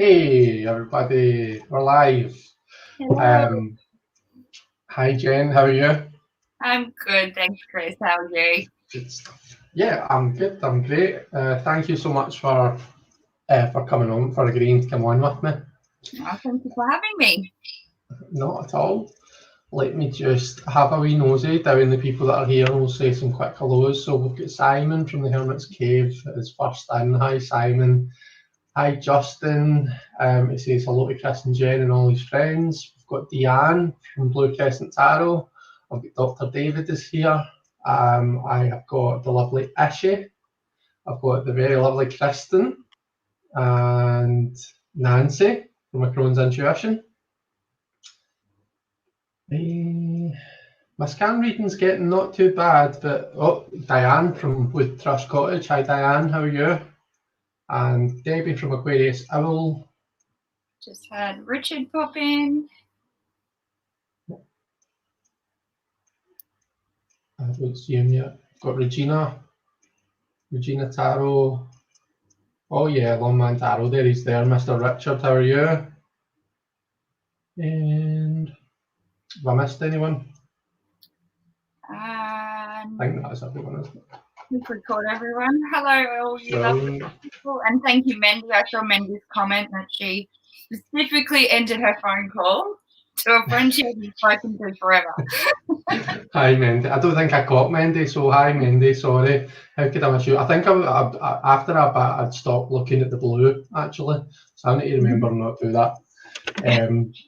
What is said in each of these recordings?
Hey everybody, we're live. Hello. Hi Jen, how are you? I'm good, thanks, Chris. How are you? Good stuff. Yeah, I'm good, I'm great. Thank you so much for coming on, for agreeing to come on with me. Oh, thank you for having me. Not at all. Let me just have a wee nosy down the people that are here and we'll say some quick hellos. So we've got Simon from the Hermit's Cave is first in. Hi Simon. Hi Justin. He says hello to Chris and Jen and all his friends. We've got Deanne from Blue Crescent Tarot. I've got Dr. David is here. I have got the lovely Ishi. I've got the very lovely Kristen and Nancy from A Crone's Intuition. My scan reading's getting not too bad, but Diane from Wood Thrush Cottage. Hi Diane, how are you? And Debbie from Aquarius Owl. Just had Richard pop in. I don't see him yet. Got Regina Tarot. Oh yeah, Longman Tarot, there he's there. Mr. Richard, how are you? And have I missed anyone? I think that is everyone, isn't it? We've recorded everyone. Hello, all you lovely people. And thank you, Mandy. I saw Mandy's comment that she specifically ended her phone call to a friend she hasn't spoken to forever. Hi, Mandy. I don't think I caught Mandy, so hi, Mandy. Sorry. How could I miss you? I think after I'd stopped looking at the blue, actually. So I need to remember not to do that.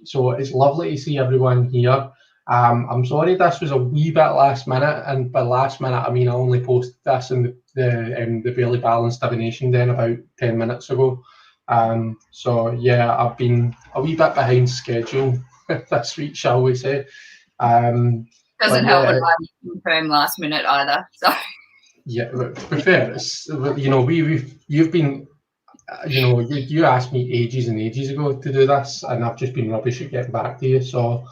So it's lovely to see everyone here. I'm sorry this was a wee bit last minute, and by last minute I mean I only posted this in the Barely Balanced Divination Den about 10 minutes ago. So yeah, I've been a wee bit behind schedule this week, shall we say. Doesn't help when I confirm last minute either. So yeah, to be fair, it's, you know, you've been, you know, you asked me ages and ages ago to do this, and I've just been rubbish at getting back to you. So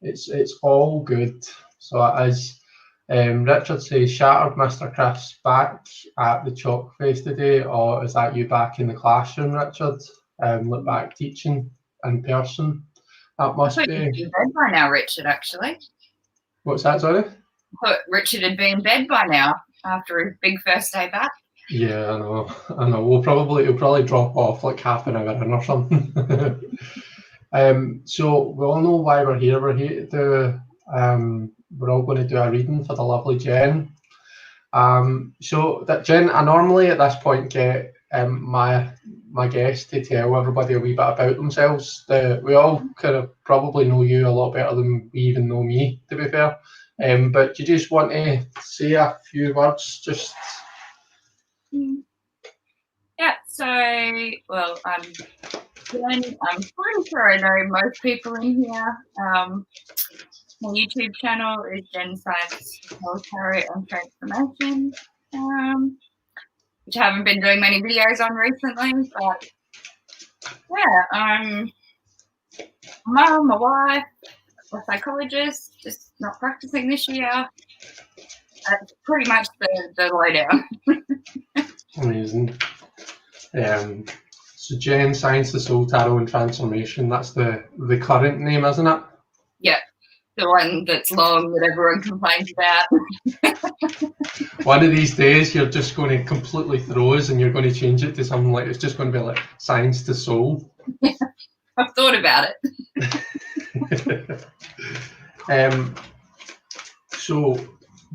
it's all good. So it is. Richard says, shattered Mr. Chris back at the chalk face today, or is that you back in the classroom, Richard? Look back teaching in person. That must be. You'd be in bed by now, Richard, actually. What's that, sorry? I thought Richard had been in bed by now after his big first day back. Yeah, I know. It'll probably drop off like half an hour in or something. So we all know why we're here. We're here to do. We're all going to do a reading for the lovely Jen. So that Jen, I normally at this point get my guest to tell everybody a wee bit about themselves. We all kind of probably know you a lot better than we even know me, to be fair. But do you just want to say a few words, just? Yeah. So, well, I'm pretty sure I know most people in here. My YouTube channel is Jen Science Tarot and Transformation, which I haven't been doing many videos on recently, but yeah, I'm a mum, a wife, a psychologist, just not practicing this year. That's pretty much the lowdown. Amazing. So Jen, Science, the Soul, Tarot and Transformation, that's the current name, isn't it? Yeah, the one that's long that everyone complains about. One of these days you're just going to completely throw us and you're going to change it to something like, it's just going to be like Science to Soul. Yeah, I've thought about it. So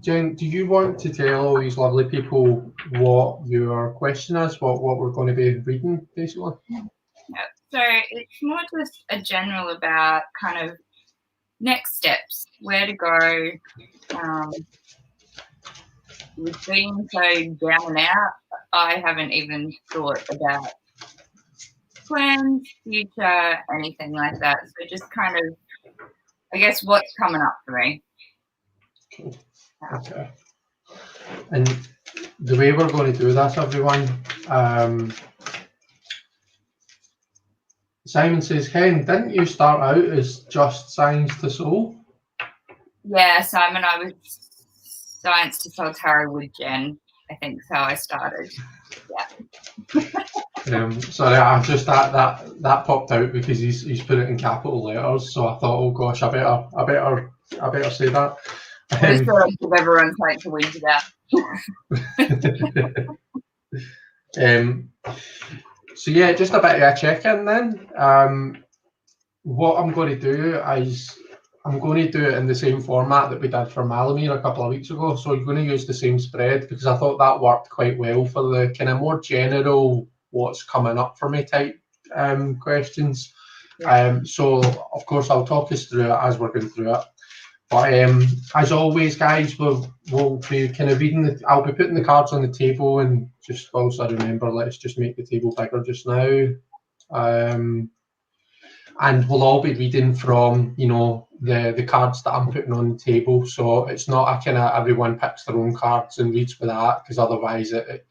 Jen, do you want to tell all these lovely people what your question is, what we're going to be reading, basically? Yeah. So it's more just a general about kind of next steps, where to go. With being so down and out, I haven't even thought about plans, future, anything like that. So just kind of, I guess, what's coming up for me. Okay. And the way we're going to do this, everyone, Simon says, Ken, didn't you start out as just Science to Soul? Yeah, Simon, I was Science to Soul Tarot with Jen. I think so. I started. Sorry, I just that popped out because he's put it in capital letters, so I thought, oh gosh, I better say that. I just thought I'd give everyone something to whinge about. So yeah, just a bit of a check-in then. What I'm going to do is I'm going to do it in the same format that we did for Malamir a couple of weeks ago. So you're going to use the same spread because I thought that worked quite well for the kind of more general what's coming up for me type questions. So of course I'll talk us through it as we're going through it. But as always, guys, we'll be kind of reading I'll be putting the cards on the table, and just also remember, let's just make the table bigger just now. And we'll all be reading from, the cards that I'm putting on the table. So it's not a kind of everyone picks their own cards and reads with that, because otherwise, the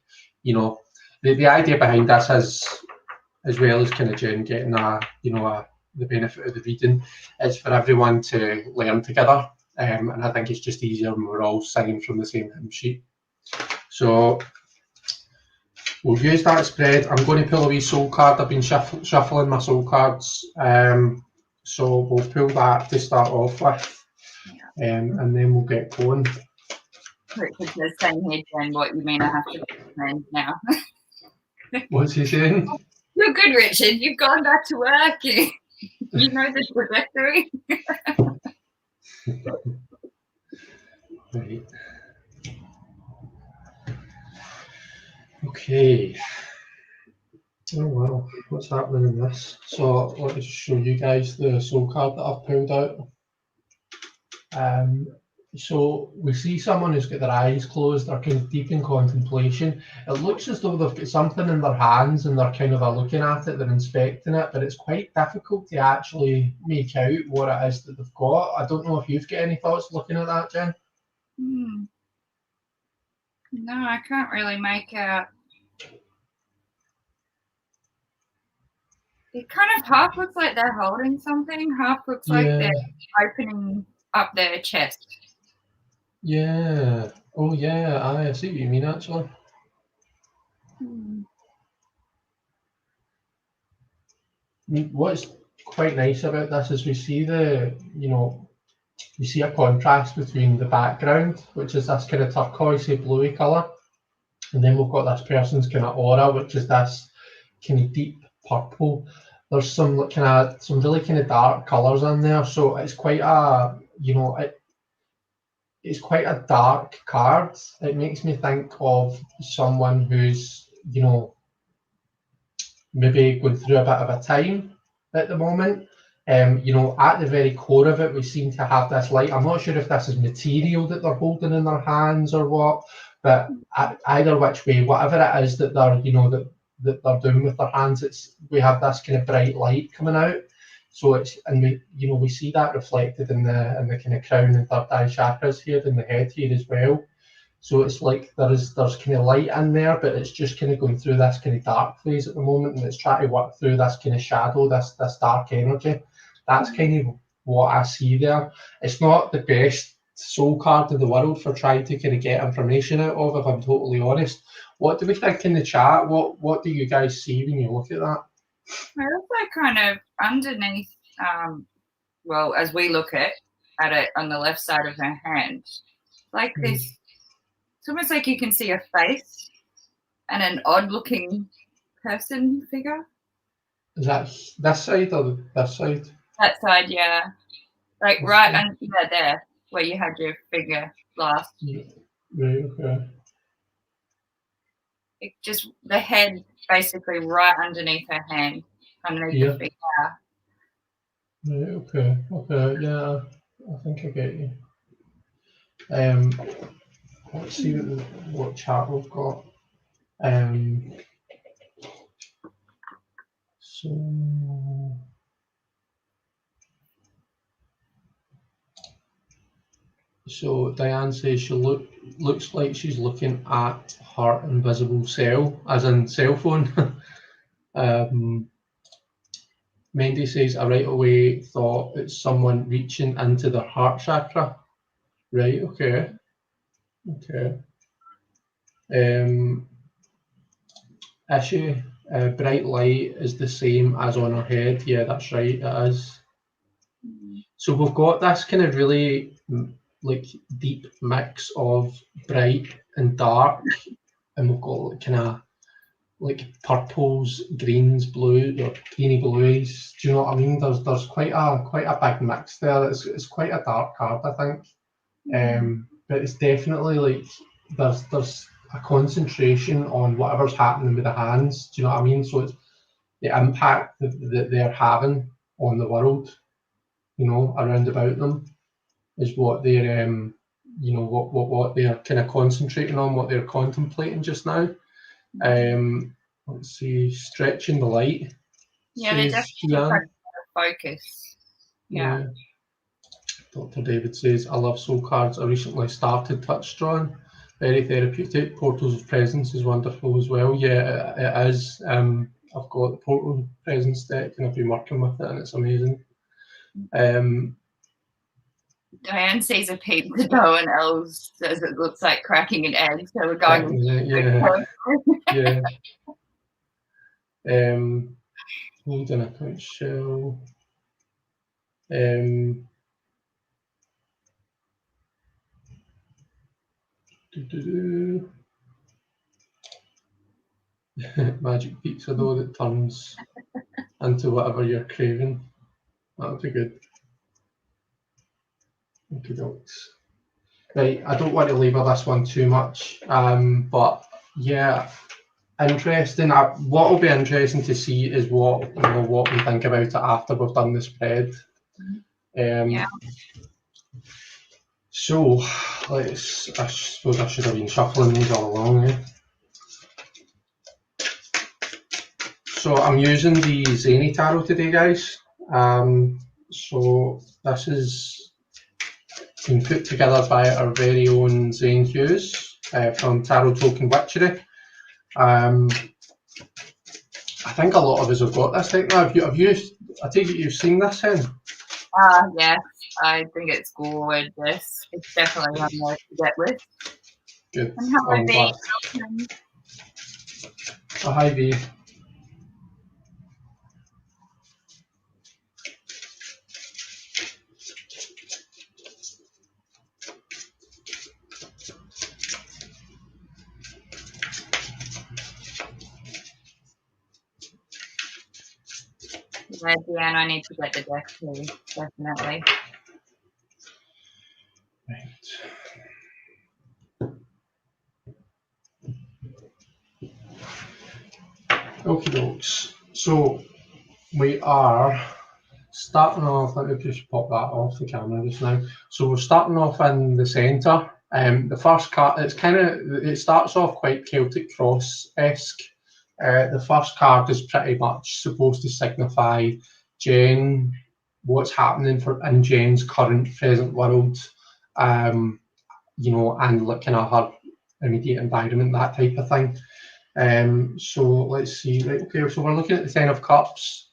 idea behind this is, as well as kind of Jen getting the benefit of the reading, is for everyone to learn together. And I think it's just easier when we're all singing from the same hymn sheet. So we'll use that spread. I'm going to pull a wee soul card. I've been shuffling my soul cards. So we'll pull that to start off with. And then we'll get going. Richard says, saying here, Jen, what you mean I have to recommend now? What's he saying? You're good, Richard. You've gone back to work. You know the trajectory. Right. Okay. Oh wow, what's happening in this? So let me show you guys the soul card that I've pulled out. So we see someone who's got their eyes closed, they're kind of deep in contemplation. It looks as though they've got something in their hands and they're kind of looking at it, they're inspecting it, but it's quite difficult to actually make out what it is that they've got. I don't know if you've got any thoughts looking at that, Jen? No, I can't really make out. It kind of half looks like they're holding something, half looks like they're opening up their chest. Yeah. Oh yeah, I see what you mean actually. What's quite nice about this is we see we see a contrast between the background, which is this kind of turquoisey bluey colour, and then we've got this person's kind of aura, which is this kind of deep purple. There's some really kind of dark colours in there, so it's quite a it's quite a dark card. It makes me think of someone who's maybe going through a bit of a time at the moment. At the very core of it, we seem to have this light. I'm not sure if this is material that they're holding in their hands or what, but either which way, whatever it is that they're, that they're doing with their hands, we have this kind of bright light coming out. So we see that reflected in the kind of crown and third eye chakras here in the head here as well. So it's like there's kind of light in there, but it's just kind of going through this kind of dark phase at the moment, and it's trying to work through this kind of shadow, this dark energy. That's kind of what I see there. It's not the best soul card in the world for trying to kind of get information out of, if I'm totally honest. What do we think in the chat? What do you guys see when you look at that? I also kind of underneath, as we look at it on the left side of her hand, like this. It's almost like you can see a face and an odd-looking person figure. Is that this side or this side? That side, yeah. Like right under there, where you had your finger last. Yeah. Right, okay. It just the head basically right underneath her hand, underneath the finger. Right, okay, yeah, I think I get you. Let's see what chat we've got. So Diane says she looks like she's looking at her invisible cell, as in cell phone. Mendy says, I right away thought it's someone reaching into their heart chakra. Right, okay. Issue, bright light is the same as on our head. Yeah, that's right, it is. So we've got this kind of really like deep mix of bright and dark, and we've got like, kind of like purples, greens, blue, or greeny blues. Do you know what I mean? There's quite a big mix there. It's quite a dark card, I think. But it's definitely like there's a concentration on whatever's happening with the hands. Do you know what I mean? So it's the impact that they're having on the world, you know, around about them, is what they're you know, what they're kind of concentrating on, what they're contemplating just now. Let's see, stretching the light. Yeah, they're definitely focus. Yeah. Dr. David says, I love soul cards. I recently started Touchstone. Very therapeutic. Portals of Presence is wonderful as well. Yeah, it is. I've got the Portal Presence deck and I've been working with it and it's amazing. Diane sees a peep the dough and Els says it looks like cracking an egg, so we're going. Yeah. Hold an account shell. Magic pizza though that turns into whatever you're craving. That would be good. Okay, dokes. Right, I don't want to labour this one too much, but yeah, interesting. What will be interesting to see is what we think about it after we've done the spread. So I suppose I should have been shuffling these all along. So I'm using the Zany Tarot today, guys. So this is been put together by our very own Zane Hughes from Tarot Token Witchery. I think a lot of us have got this deck now. Have you? I take it you've seen this, Hen? Yes, I think it's gorgeous. It's definitely one more to get with. Good. And hello, V. Oh, hi, V. Yeah, Deanne, I need to get the deck too, definitely. Right. Okie dokes. So we are starting off. Let me just pop that off the camera just now. So we're starting off in the centre. The first card, it starts off quite Celtic Cross-esque. The first card is pretty much supposed to signify Jen, what's happening in Jen's current present world, you know, and kind of her immediate environment, that type of thing. So let's see. Right, okay, so we're looking at the Ten of Cups.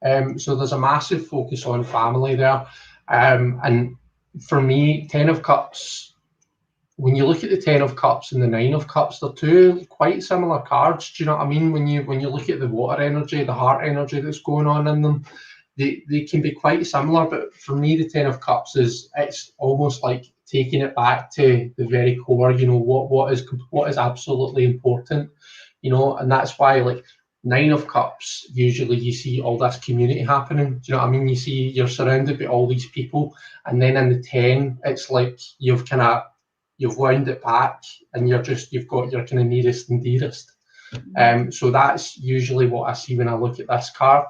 So there's a massive focus on family there, and for me, Ten of Cups. When you look at the Ten of Cups and the Nine of Cups, they're two quite similar cards. Do you know what I mean? When you look at the water energy, the heart energy that's going on in them, they can be quite similar. But for me, the Ten of Cups it's almost like taking it back to the very core. You know, what is absolutely important. You know, and that's why like Nine of Cups, usually you see all this community happening. Do you know what I mean? You're surrounded by all these people, and then in the 10, it's like you've wound it back and you've got your kind of nearest and dearest. So that's usually what I see when I look at this card.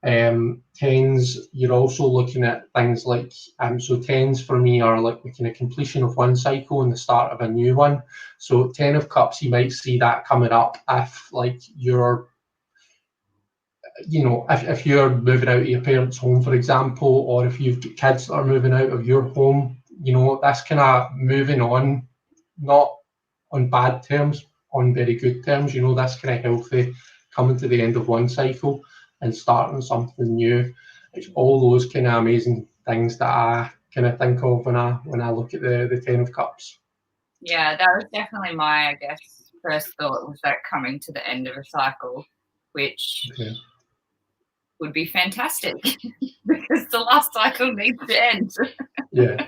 Tens, you're also looking at things like, so tens for me are like the kind of completion of one cycle and the start of a new one. So 10 of Cups, you might see that coming up if like you're, you know, if you're moving out of your parents' home, for example, or if you've got kids that are moving out of your home, you know, that's kind of moving on, not on bad terms, on very good terms. You know, that's kind of healthy, coming to the end of one cycle and starting something new. It's all those kind of amazing things that I kind of think of when I look at the Ten of Cups. Yeah, that was definitely my, I guess, first thought was that coming to the end of a cycle, which Okay. would be fantastic because the last cycle needs to end. Yeah.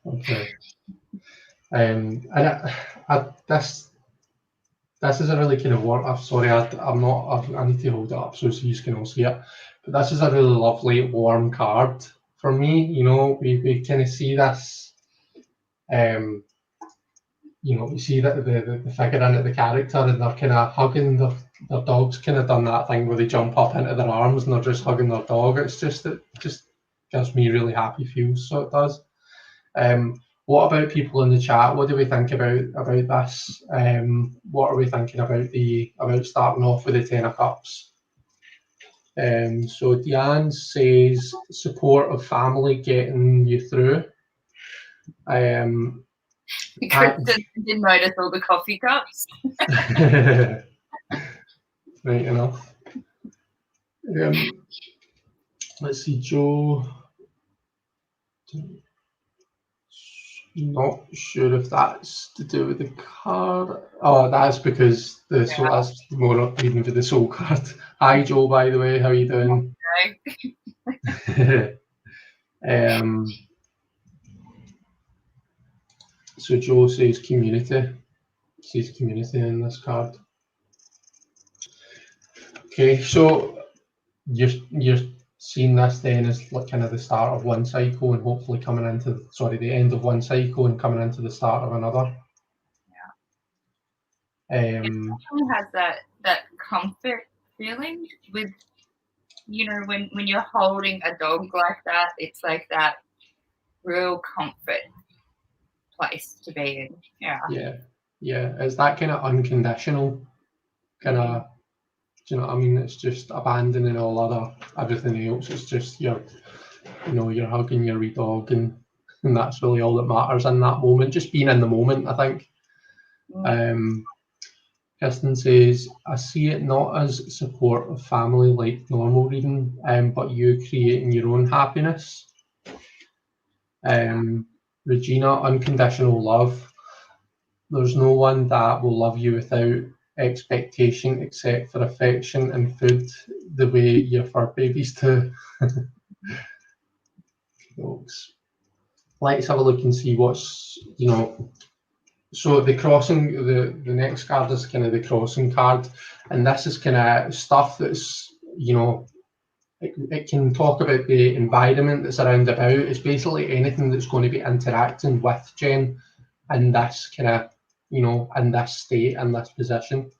Okay. And this is a really kind of warm. I'm sorry, I'm not. I need to hold it up so you can all see it. But this is a really lovely warm card for me. You know, we kind of see this. You know, we see that the figure in it, the character, and they're kind of hugging their dog's kind of done that thing where they jump up into their arms and they're just hugging their dog. It just gives me really happy feels. So it does. What about people in the chat? What do we think about this? What are we thinking about starting off with the Ten of Cups? So Deanne says support of family getting you through. Kristen did notice all the coffee cups. Right enough. Let's see, Joe. Not sure if that's to do with the card. Oh, that's because that's more reading for the soul card. Hi, Joe. By the way, how are you doing? So Joe says community. Says community in this card. Okay, so you're seeing this then as like kind of the start of one cycle and hopefully coming into the end of one cycle and coming into the start of another. It has that comfort feeling with, you know, when you're holding a dog like that, it's like that real comfort place to be in. Yeah, it's that kind of unconditional kind of, do you know what I mean? It's just abandoning everything else. It's just you're hugging your wee dog and that's really all that matters in that moment. Just being in the moment, I think. Kirsten says, I see it not as support of family like normal reading, but you creating your own happiness. Regina, unconditional love. There's no one that will love you without expectation except for affection and food, the way your fur babies do. Folks, let's have a look and see what's, so the crossing, the next card is kind of the crossing card, and this is kind of stuff that's, it can talk about the environment that's around about. It's basically anything that's going to be interacting with Jen in this kind of, in this state, in this position.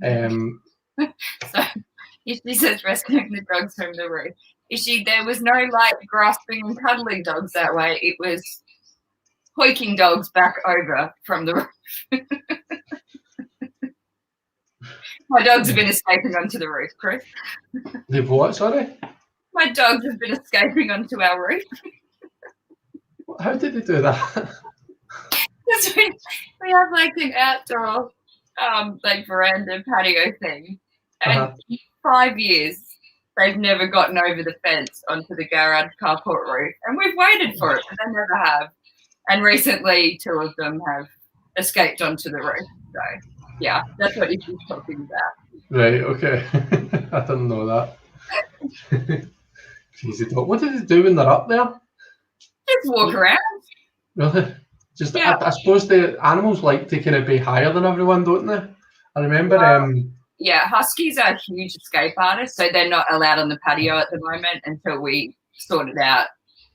So she says rescuing the dogs from the roof. There was no like grasping and cuddling dogs that way. It was hoiking dogs back over from the roof. My dogs have been escaping onto the roof, Chris. They've what, sorry? My dogs have been escaping onto our roof. How did they do that? Because we have like an outdoor like veranda patio thing. And 5 years they've never gotten over the fence onto the garage carport roof. And we've waited for it, but they never have. And recently 2 of them have escaped onto the roof. So yeah, that's what he's talking about. Right, okay. I didn't know that. Crazy dog. What do they do when they're up there? Just walk around. Really? Just I suppose the animals like to kind of be higher than everyone, don't they? I remember huskies are huge escape artists, so they're not allowed on the patio at the moment until we sort it out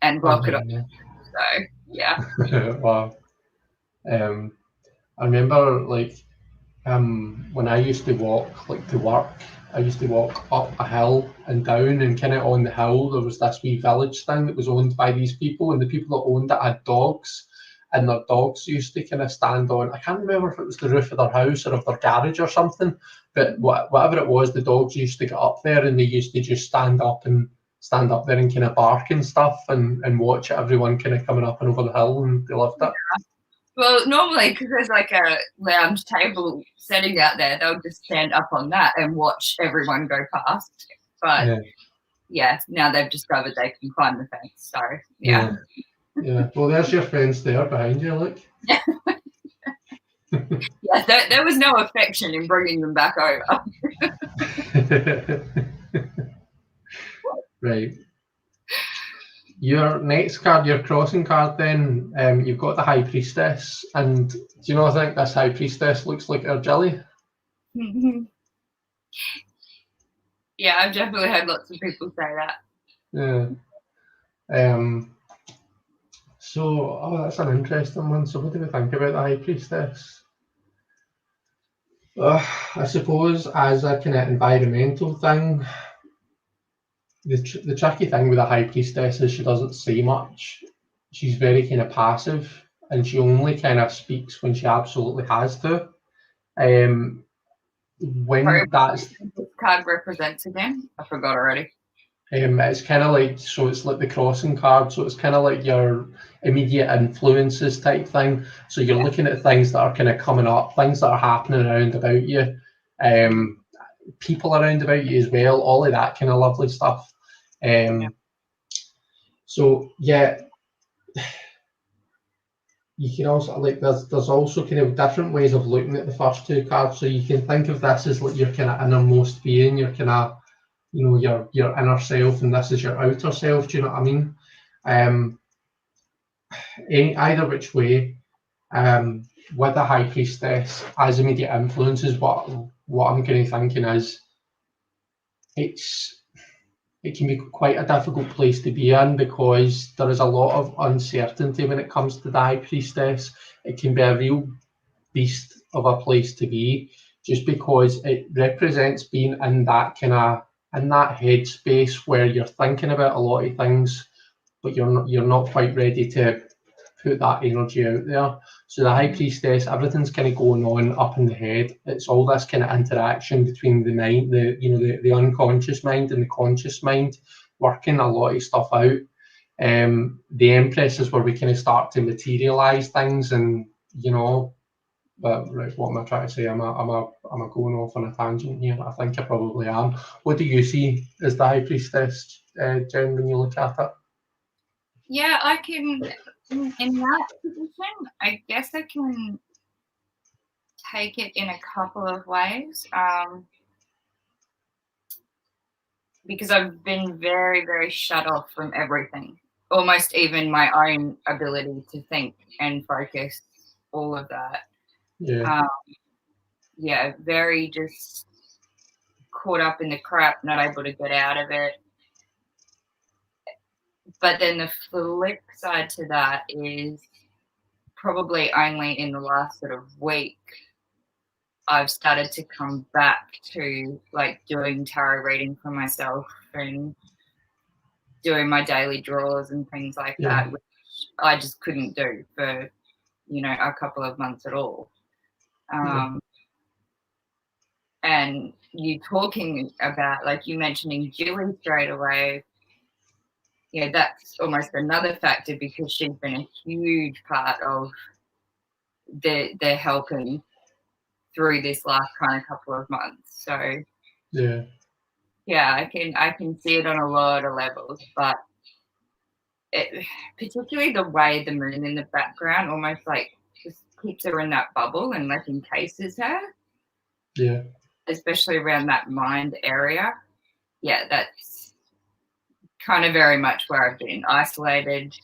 and block it off. So yeah. Wow. I remember when I used to walk to work, I used to walk up a hill and down, and kind of on the hill there was this wee village thing that was owned by these people, and the people that owned it had dogs, and their dogs used to kind of stand on, I can't remember if it was the roof of their house or of their garage or something, but whatever it was, the dogs used to get up there and they used to just stand up there and kind of bark and stuff and watch everyone kind of coming up and over the hill, and they loved it. Well, normally, because there's like a lounge table setting out there, they'll just stand up on that and watch everyone go past. But now they've discovered they can climb the fence. So yeah. Well, there's your fence there behind you. Look. Yeah, there was no affection in bringing them back over. Right. Your next card, your crossing card, then you've got the High Priestess, and do you know? I think this High Priestess looks like our Jilly. Yeah, I've definitely heard lots of people say that. Yeah. So, that's an interesting one. So, what do we think about the High Priestess? I suppose as a kind of environmental thing, the tricky thing with the High Priestess is she doesn't say much. She's very kind of passive, and she only kind of speaks when she absolutely has to. When Sorry, that's this card represents again? I forgot already. it's kind of like, so it's like the crossing card, so it's kind of like your immediate influences type thing. So you're looking at things that are kind of coming up, things that are happening around about you, people around about you as well, all of that kind of lovely stuff. So yeah, you can also like there's also kind of different ways of looking at the first two cards. So you can think of this as like your kind of innermost being, your kind of, you know, your inner self, and this is your outer self. Do you know what I mean? Either which way, with the High Priestess as immediate influences, what I'm kind of thinking is it can be quite a difficult place to be in, because there is a lot of uncertainty when it comes to the High Priestess. It can be a real beast of a place to be, just because it represents being in that headspace where you're thinking about a lot of things, but you're not quite ready to put that energy out there. So the High Priestess, everything's kind of going on up in the head. It's all this kind of interaction between the mind, the unconscious mind and the conscious mind, working a lot of stuff out. The Empress is where we kind of start to materialize things, and but right, what am I trying to say? Am I going off on a tangent here? I think I probably am. What do you see as the High Priestess, Jen, when you look at it? Yeah, I can, in that position, I guess I can take it in a couple of ways. Because I've been very, very shut off from everything, almost even my own ability to think and focus, all of that. Yeah. Very just caught up in the crap, not able to get out of it. But then the flip side to that is probably only in the last sort of week I've started to come back to like doing tarot reading for myself and doing my daily draws and things like that, which I just couldn't do for, a couple of months at all. And you talking about, like you mentioning Julie straight away, that's almost another factor, because she's been a huge part of the helping through this last kind of couple of months. So I can see it on a lot of levels, but particularly the way the moon in the background almost like just keeps her in that bubble and like encases her. Yeah. Especially around that mind area. Yeah, that's kind of very much where I've been isolated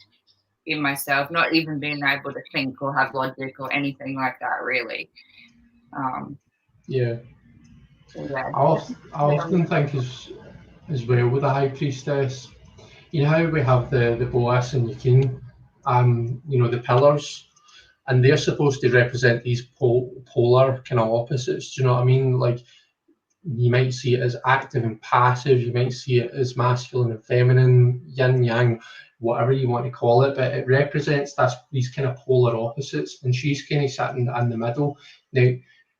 in myself, not even being able to think or have logic or anything like that, really. I often think as well with the High Priestess, you know how we have the Boas and Yakin, the pillars, and they're supposed to represent these polar kind of opposites. Do you know what I mean? Like, you might see it as active and passive, you might see it as masculine and feminine, yin yang, whatever you want to call it, but it represents these kind of polar opposites, and she's kind of sitting in the middle. Now,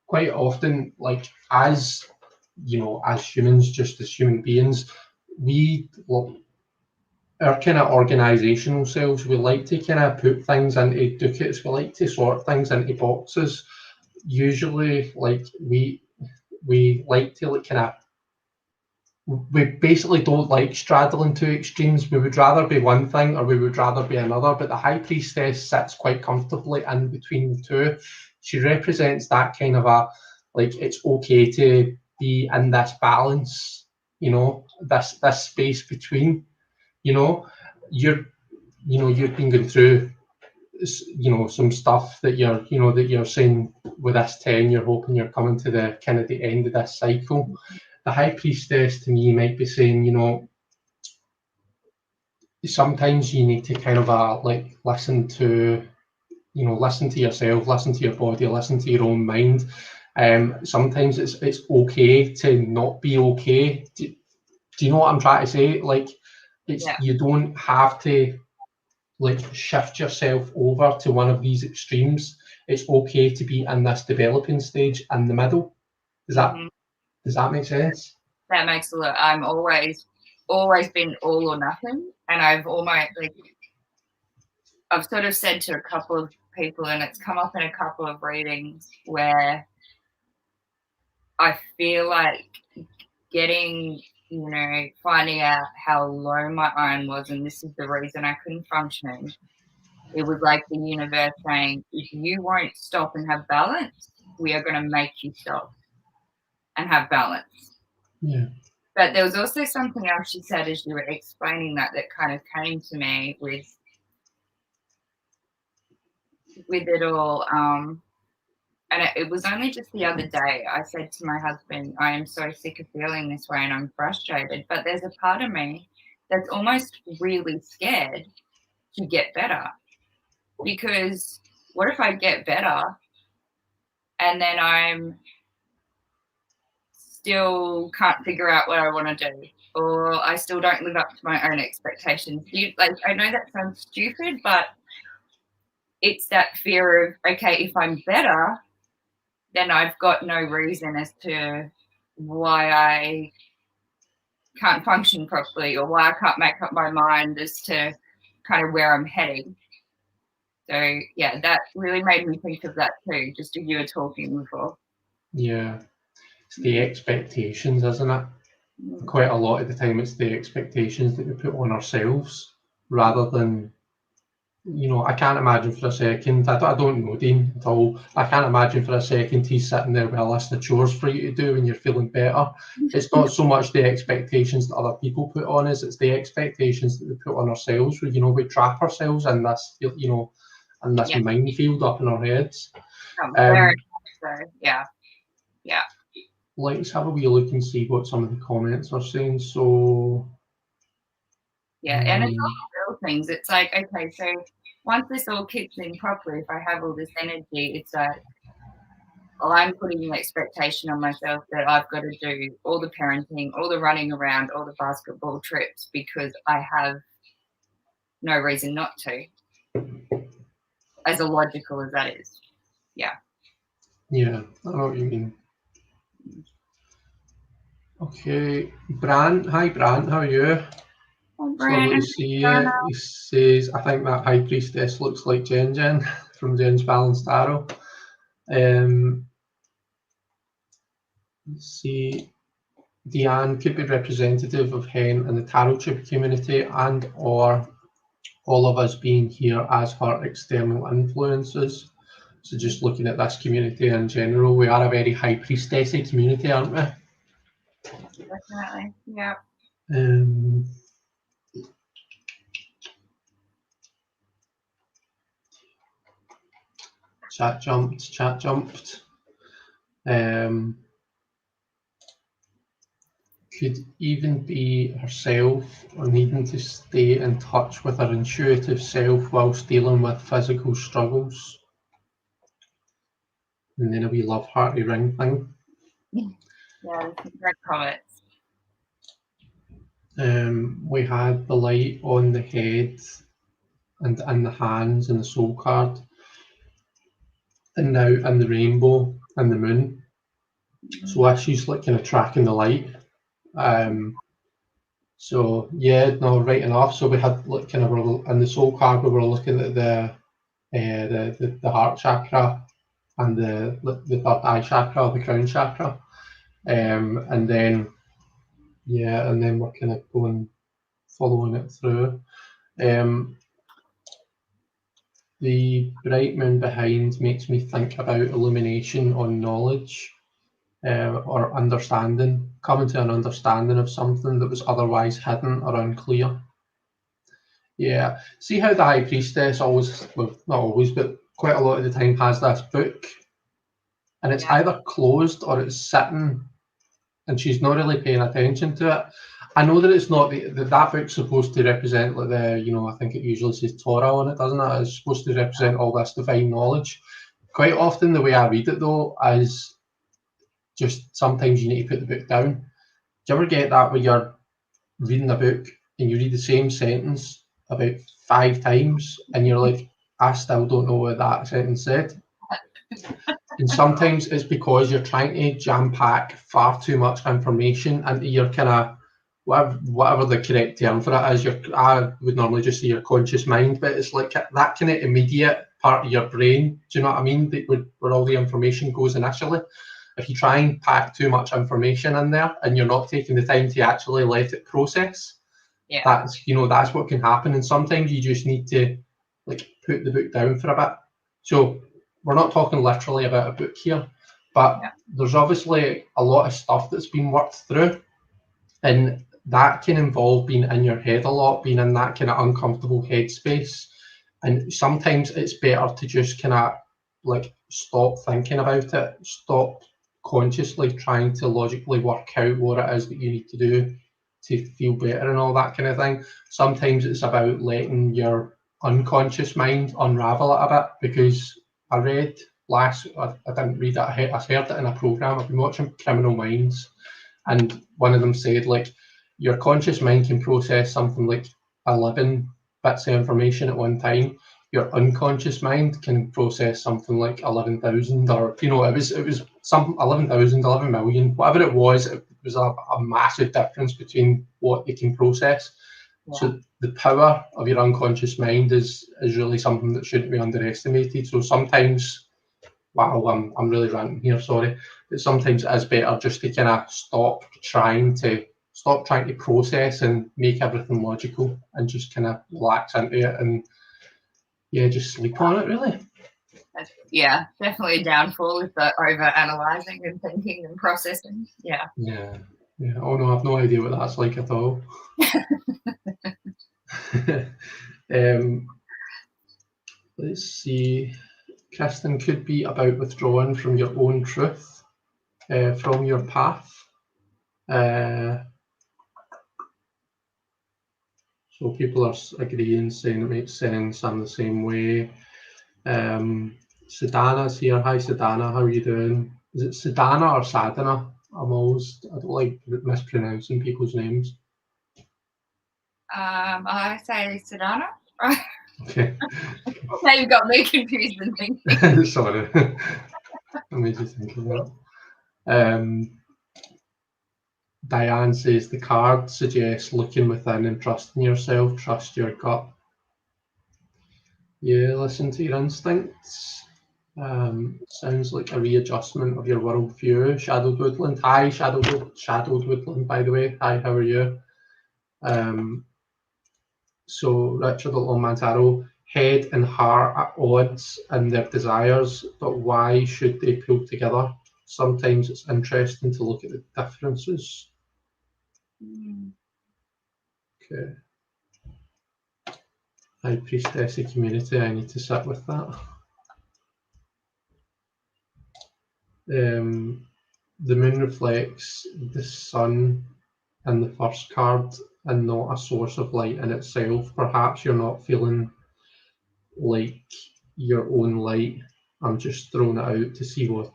quite often, like as humans, just as human beings, our kind of organizational selves, we like to kind of put things into ducats, we like to sort things into boxes. Usually, like we like to we basically don't like straddling two extremes. We would rather be one thing or we would rather be another, but the High Priestess sits quite comfortably in between the two. She represents that kind of a, like, it's okay to be in this balance, you know, this space between, you know, you've been going through, you know, some stuff that you're saying with this 10, you're hoping you're coming to the kind of the end of this cycle. The High Priestess to me might be saying, you know, sometimes you need to kind of like listen to yourself, listen to your body, listen to your own mind. Sometimes it's okay to not be okay. Do you know what I'm trying to say? Like, you don't have to like shift yourself over to one of these extremes. It's okay to be in this developing stage in the middle. Does that make sense? That makes a lot. I'm always been all or nothing, and I've sort of said to a couple of people, and it's come up in a couple of readings where I feel like finding out how low my iron was, and this is the reason I couldn't function. It was like the universe saying, if you won't stop and have balance, we are going to make you stop and have balance. Yeah. But there was also something else she said as you were explaining that kind of came to me with it all. And it was only just the other day I said to my husband, I am so sick of feeling this way and I'm frustrated. But there's a part of me that's almost really scared to get better. Because what if I get better and then I'm still can't figure out what I want to do, or I still don't live up to my own expectations? I know that sounds stupid, but it's that fear of, okay, if I'm better, then I've got no reason as to why I can't function properly or why I can't make up my mind as to kind of where I'm heading. So, yeah, that really made me think of that too, just as you were talking before. Yeah. It's the expectations, isn't it? Quite a lot of the time it's the expectations that we put on ourselves rather than, I can't imagine for a second, I don't know Dean at all, I can't imagine for a second he's sitting there with a list of chores for you to do when you're feeling better. It's not so much the expectations that other people put on us, it's the expectations that we put on ourselves, where, we trap ourselves in this, in this minefield up in our heads. Yeah. Let's have a wee look and see what some of the comments are saying. So and it's all little things. It's like, okay, so once this all kicks in properly, if I have all this energy, it's like, I'm putting an expectation on myself that I've got to do all the parenting, all the running around, all the basketball trips, because I have no reason not to, as illogical as that is. Yeah, I know what you mean. Okay, Brant. Hi, Brant. How are you? Hi, Brant. Lovely to see you. He says, I think that High Priestess looks like Jen from Jen's Balanced Tarot. Let's see. Deanne could be representative of Hen and the Tarot Tube community, and or all of us being here as her external influences. So just looking at this community in general, we are a very High Priestessy community, aren't we? Definitely, yeah. Chat jumped. Could even be herself or needing to stay in touch with her intuitive self whilst dealing with physical struggles. And then a wee love hearty ring thing. Yeah, great comments. We had the light on the head and in the hands and the soul card. And now in the rainbow and the moon. So she's like kind of tracking the light. So yeah, no, right enough. So we had like kind of in the soul card we were looking at the heart chakra and the third eye chakra, the crown chakra, and then Yeah, and then we're kind of following it through. The bright moon behind makes me think about illumination on knowledge or understanding, coming to an understanding of something that was otherwise hidden or unclear. Yeah, see how the High Priestess always, well, not always, but quite a lot of the time has this book, and it's either closed or it's sitting, and she's not really paying attention to it. I know that it's not that book's supposed to represent like I think it usually says Torah on it, doesn't it? It's supposed to represent all this divine knowledge. Quite often, the way I read it though is just sometimes you need to put the book down. Do you ever get that where you're reading a book and you read the same sentence about 5 times and you're like, I still don't know what that sentence said? And sometimes it's because you're trying to jam pack far too much information into your kind of whatever the correct term for it is. I would normally just say your conscious mind, but it's like that kind of immediate part of your brain. Do you know what I mean? Where all the information goes initially. If you try and pack too much information in there and you're not taking the time to actually let it process, that's what can happen. And sometimes you just need to like put the book down for a bit. So we're not talking literally about a book here, but there's obviously a lot of stuff that's been worked through, and that can involve being in your head a lot, being in that kind of uncomfortable headspace. And sometimes it's better to just kind of like stop thinking about it, stop consciously trying to logically work out what it is that you need to do to feel better and all that kind of thing. Sometimes it's about letting your unconscious mind unravel it a bit, because I didn't read it, I heard it in a program. I've been watching Criminal Minds, and one of them said like your conscious mind can process something like 11 bits of information at one time. Your unconscious mind can process something like 11,000, or it was some 11,000, 11 million, whatever it was. It was a massive difference between what you can process. So the power of your unconscious mind is really something that shouldn't be underestimated. So sometimes, wow, I'm really ranting here, sorry, but sometimes it is better just to kind of stop trying to process and make everything logical, and just kind of relax into it and just sleep on it, really. Yeah, definitely a downfall with the over analysing and thinking and processing. Yeah. Oh no, I've no idea what that's like at all. Let's see. Kristen, could be about withdrawing from your own truth, from your path. So people are agreeing, saying it makes sense. I'm the same way. Sadhana's here. Hi, Sadhana. How are you doing? Is it Sadhana or Sadhana? I don't like mispronouncing people's names. I say Sadhana. Okay. Now you've got me confused and thinking. Sorry. Let me just think of that. Diane says the card suggests looking within and trusting yourself. Trust your gut. Yeah, listen to your instincts. Sounds like a readjustment of your worldview. Shadowed Woodland. Hi, Shadowed Woodland, by the way. Hi, how are you? So Richard Almantaro, head and heart at odds in their desires, but why should they pull together? Sometimes it's interesting to look at the differences. Okay. High Priestess community, I need to sit with that. The moon reflects the sun in the first card and not a source of light in itself. Perhaps you're not feeling like your own light. I'm just throwing it out to see what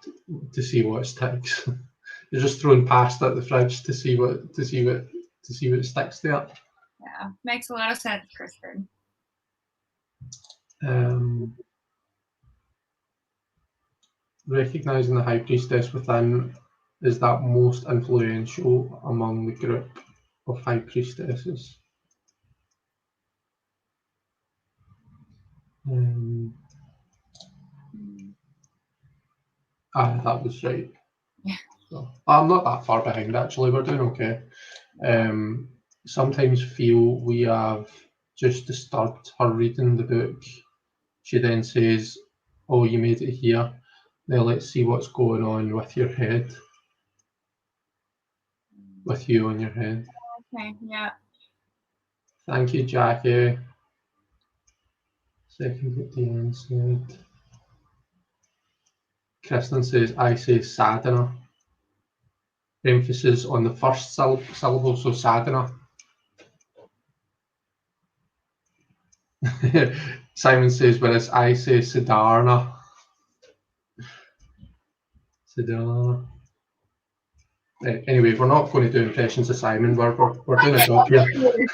sticks. You're just throwing past at the fridge to see what sticks there. Yeah, makes a lot of sense, Kristen. Recognizing the High Priestess within is that most influential among the group of High Priestesses. That was right. Yeah. So, I'm not that far behind, actually. We're doing okay. Sometimes feel we have just disturbed her reading the book. She then says, "Oh, you made it here. Now let's see what's going on with your head. With you on your head." Okay, yeah. Thank you, Jackie. Second what Diane said. Kristen says, "I say sadhana." Emphasis on the first syllable, so sadhana. Simon says, whereas I say Siddharna. Siddharna. Anyway, we're not going to do impressions of Simon. We're doing a job here.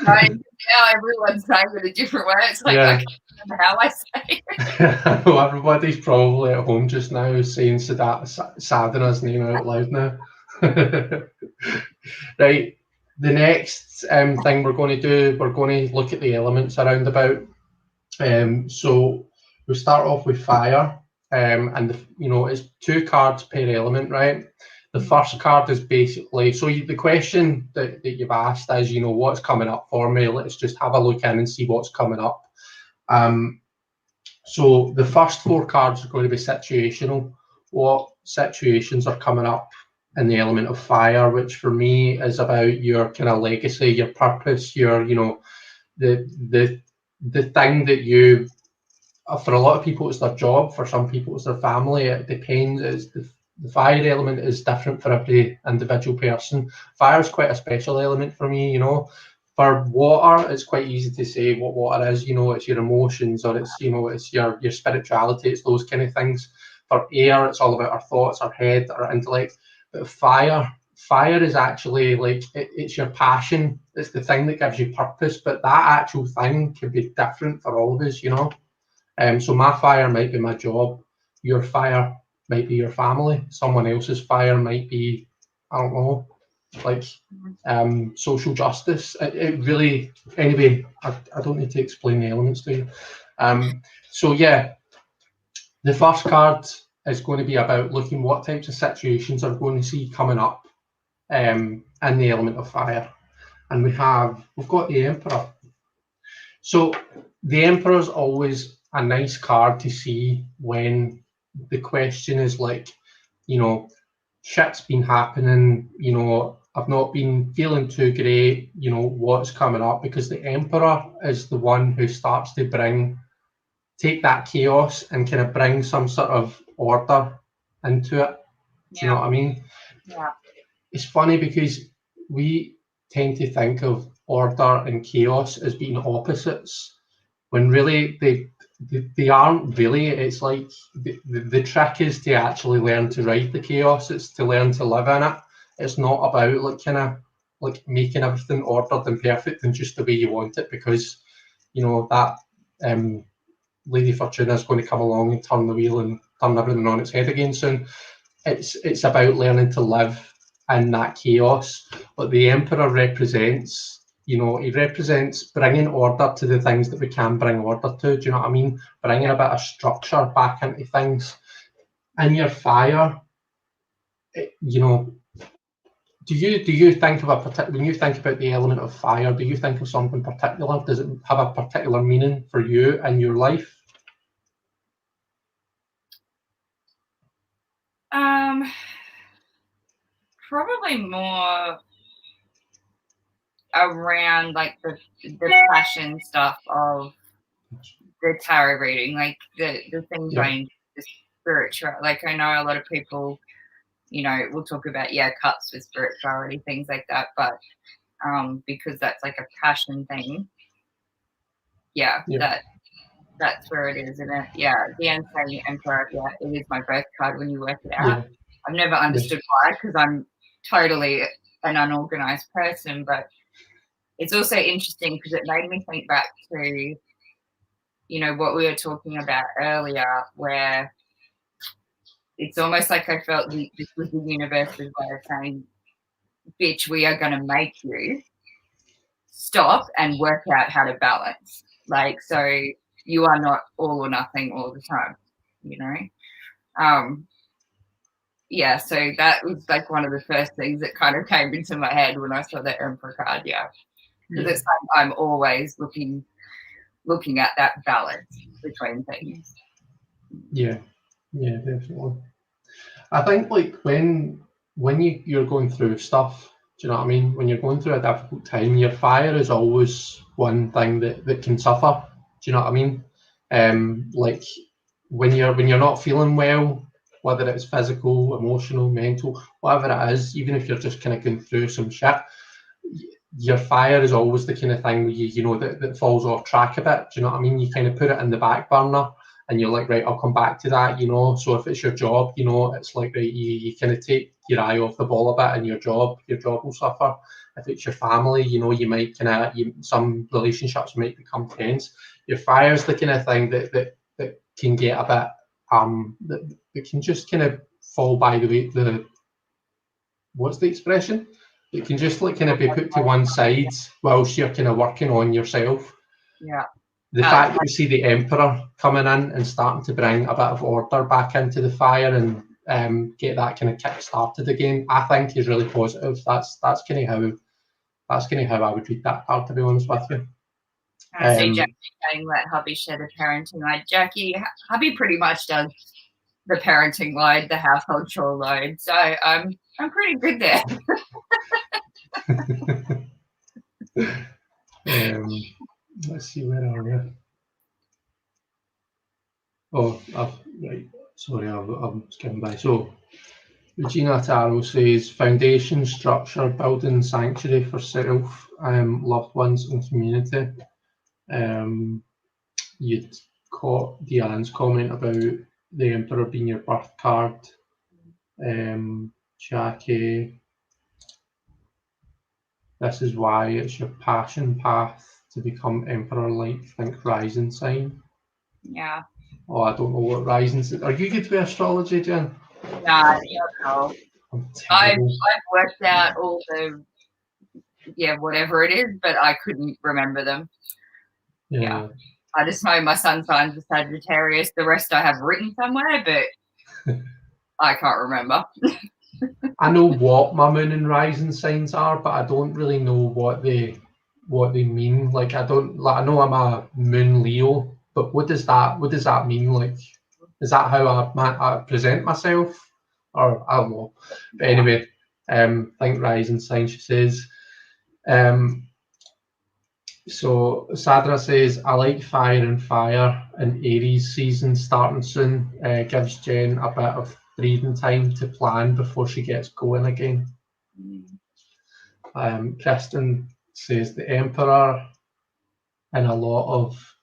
Now everyone's saying it a different way. It's like, I can't remember how I say it. Well, everybody's probably at home just now saying Sadhana's name out loud now. Right. The next thing we're going to do, we're going to look at the elements around about. So we'll start off with fire, and it's 2 cards per element, right? The first card is basically, so the question that you've asked is, what's coming up for me? Let's just have a look in and see what's coming up. So the first 4 cards are going to be situational. What situations are coming up in the element of fire, which for me is about your kind of legacy, your purpose, your, the thing that you, for a lot of people it's their job, for some people it's their family, it depends. The fire element is different for every individual person. Fire is quite a special element for me, For water, it's quite easy to say what water is, it's your emotions, or it's, it's your spirituality, it's those kind of things. For air, it's all about our thoughts, our head, our intellect. But fire is actually like, it's your passion, it's the thing that gives you purpose, but that actual thing can be different for all of us, So my fire might be my job, your fire might be your family, someone else's fire might be, I don't know, like social justice. It really, anyway, I don't need to explain the elements to you. So yeah, the first card is going to be about looking what types of situations are going to see coming up in the element of fire. And we've got the Emperor. So the Emperor is always a nice card to see when the question is like, shit's been happening, I've not been feeling too great, what's coming up, because the Emperor is the one who starts to take that chaos and kind of bring some sort of order into it. Do you know what I mean? Yeah. It's funny because we tend to think of order and chaos as being opposites, when really they aren't really. It's like the trick is to actually learn to ride the chaos. It's to learn to live in it. It's not about like making everything ordered and perfect and just the way you want it, because that Lady Fortuna is going to come along and turn the wheel and turn everything on its head again soon. It's about learning to live in that chaos. But the Emperor represents, he represents bringing order to the things that we can bring order to. Do you know what I mean? Bringing a bit of structure back into things. In your fire, do you think of a particular, when you think about the element of fire, do you think of something particular? Does it have a particular meaning for you in your life? Probably more around like the passion stuff of the tarot reading, like the things going the spiritual. Like I know a lot of people, we'll talk about cups with spirituality, things like that, but because that's like a passion thing, that's where it is, isn't it? The Emperor, it is my birth card when you work it out. I've never understood why, because I'm totally an unorganized person, but it's also interesting because it made me think back to what we were talking about earlier, where it's almost like I felt this was the universe's way of saying, bitch, we are going to make you stop and work out how to balance. Like, so you are not all or nothing all the time, yeah, so that was like one of the first things that kind of came into my head when I saw the Emperor card. Yeah, because it's like I'm always looking at that balance between things. Yeah, definitely. I think like when you're going through stuff, do you know what I mean? When you're going through a difficult time, your fire is always one thing that can suffer. Do you know what I mean? Like when you're not feeling well, whether it's physical, emotional, mental, whatever it is, even if you're just kind of going through some shit, your fire is always the kind of thing where you know that falls off track a bit. Do you know what I mean? You kind of put it in the back burner and you're like, right, I'll come back to that, you know. So if it's your job, you know, it's like, right, you kind of take your eye off the ball a bit and your job will suffer. If it's your family, you know, you might some relationships might become tense. Your fire's the kind of thing that can get a bit that can just kind of fall by the what's the expression? It can just like kind of be put to one side whilst you're kind of working on yourself. Yeah. The fact that you see the Emperor coming in and starting to bring a bit of order back into the fire and get that kind of kick started again, I think is really positive. That's kind of how I would read that card, to be honest with you. I see Jackie saying let hubby share the parenting load. Jackie, hubby pretty much does the parenting load, the household chore load. So I'm pretty good there. Let's see, where are we? Oh, right. Sorry, I'm skimming by. So, Regina Taro says foundation, structure, building sanctuary for self, loved ones, and community. You'd caught Deanne's comment about the Emperor being your birth card. Jackie, this is why it's your passion path to become Emperor-like. Think rising sign. Yeah. Oh, I don't know what rising is. Are you good with astrology, Jen? Nah, no. I've worked out all the whatever it is, but I couldn't remember them. Yeah. I just know my sun sign's a Sagittarius. The rest I have written somewhere, but I can't remember. I know what my moon and rising signs are, but I don't really know what they mean. Like I know I'm a moon Leo, but what does that mean? Like, is that how I present myself? Or I don't know. But anyway, think rising sign, she says. So Sadra says, I like fire and Aries season starting soon. Gives Jen a bit of breathing time to plan before she gets going again. Kristen says the Emperor in a lot of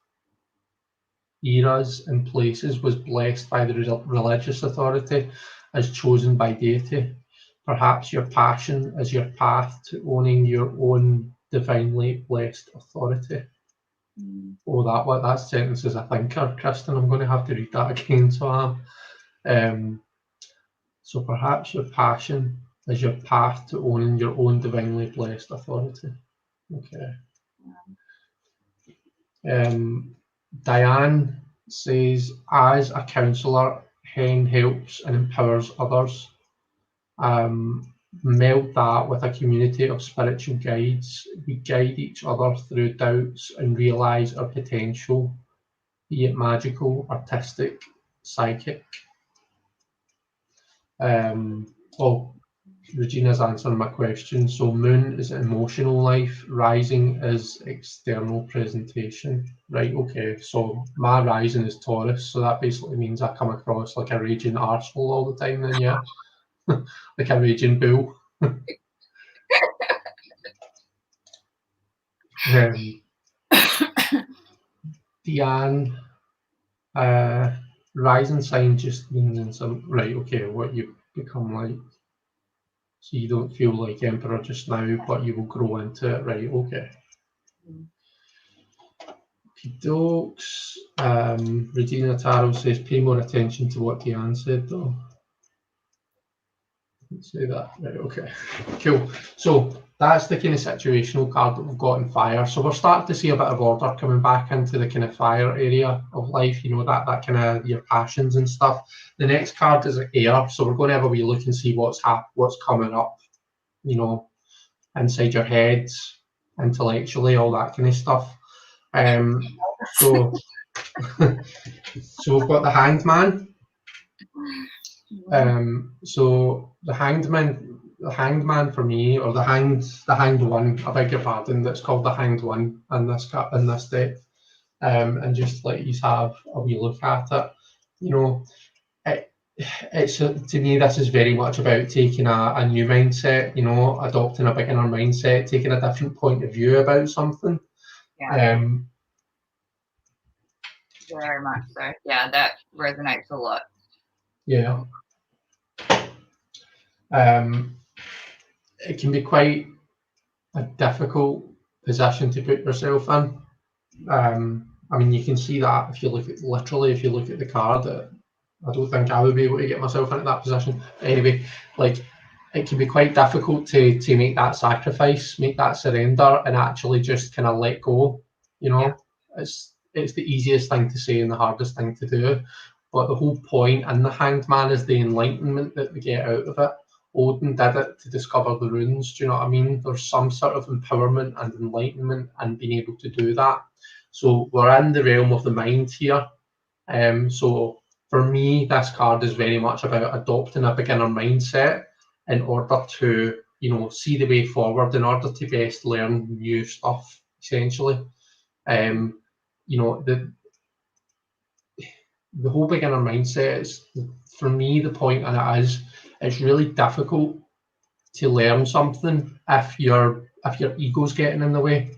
eras and places was blessed by the religious authority as chosen by deity. Perhaps your passion is your path to owning your own divinely blessed authority. Oh, that sentence is a thinker, Kristen. I'm going to have to read that again. So perhaps your passion is your path to owning your own divinely blessed authority. Okay. Diane says, as a counsellor, Hen helps and empowers others. Meld that with a community of spiritual guides. We guide each other through doubts and realise our potential, be it magical, artistic, psychic. Regina's answering my question. So moon is emotional life, rising is external presentation. Right, okay. So my rising is Taurus, so that basically means I come across like a raging arsehole all the time then, yeah. Like a raging bull. Deanne, rising sign just means in some, right, okay, what you become like. So you don't feel like Emperor just now, but you will grow into it, right? Okay. Dokes. Regina Taro says, pay more attention to what Deanne said, though. Let's say that. Right, okay. Cool. So that's the kind of situational card that we've got in fire. So we're starting to see a bit of order coming back into the kind of fire area of life, you know, that kind of your passions and stuff. The next card is air, so we're going to have a wee look and see what's coming up, you know, inside your heads, intellectually, all that kind of stuff. So so we've got the Hanged Man. So the Hanged Man for me, or the Hanged One, I beg your pardon, that's called the Hanged One in this deck, and just let you have a wee look at it. You know, it's to me, this is very much about taking a new mindset, you know, adopting a beginner mindset, taking a different point of view about something. Yeah. Very much so. Yeah, that resonates a lot. Yeah. It can be quite a difficult position to put yourself in. I mean, you can see that if you look at the card. I don't think I would be able to get myself into that position. Anyway, like, it can be quite difficult to make that sacrifice, make that surrender, and actually just kind of let go. You know, it's the easiest thing to say and the hardest thing to do. But the whole point in the Hanged Man is the enlightenment that we get out of it. Odin did it to discover the runes. Do you know what I mean? There's some sort of empowerment and enlightenment and being able to do that. So we're in the realm of the mind here. So for me, this card is very much about adopting a beginner mindset in order to, you know, see the way forward, in order to best learn new stuff, essentially. You know, the whole beginner mindset is, for me, the point in it is, it's really difficult to learn something if your ego's getting in the way.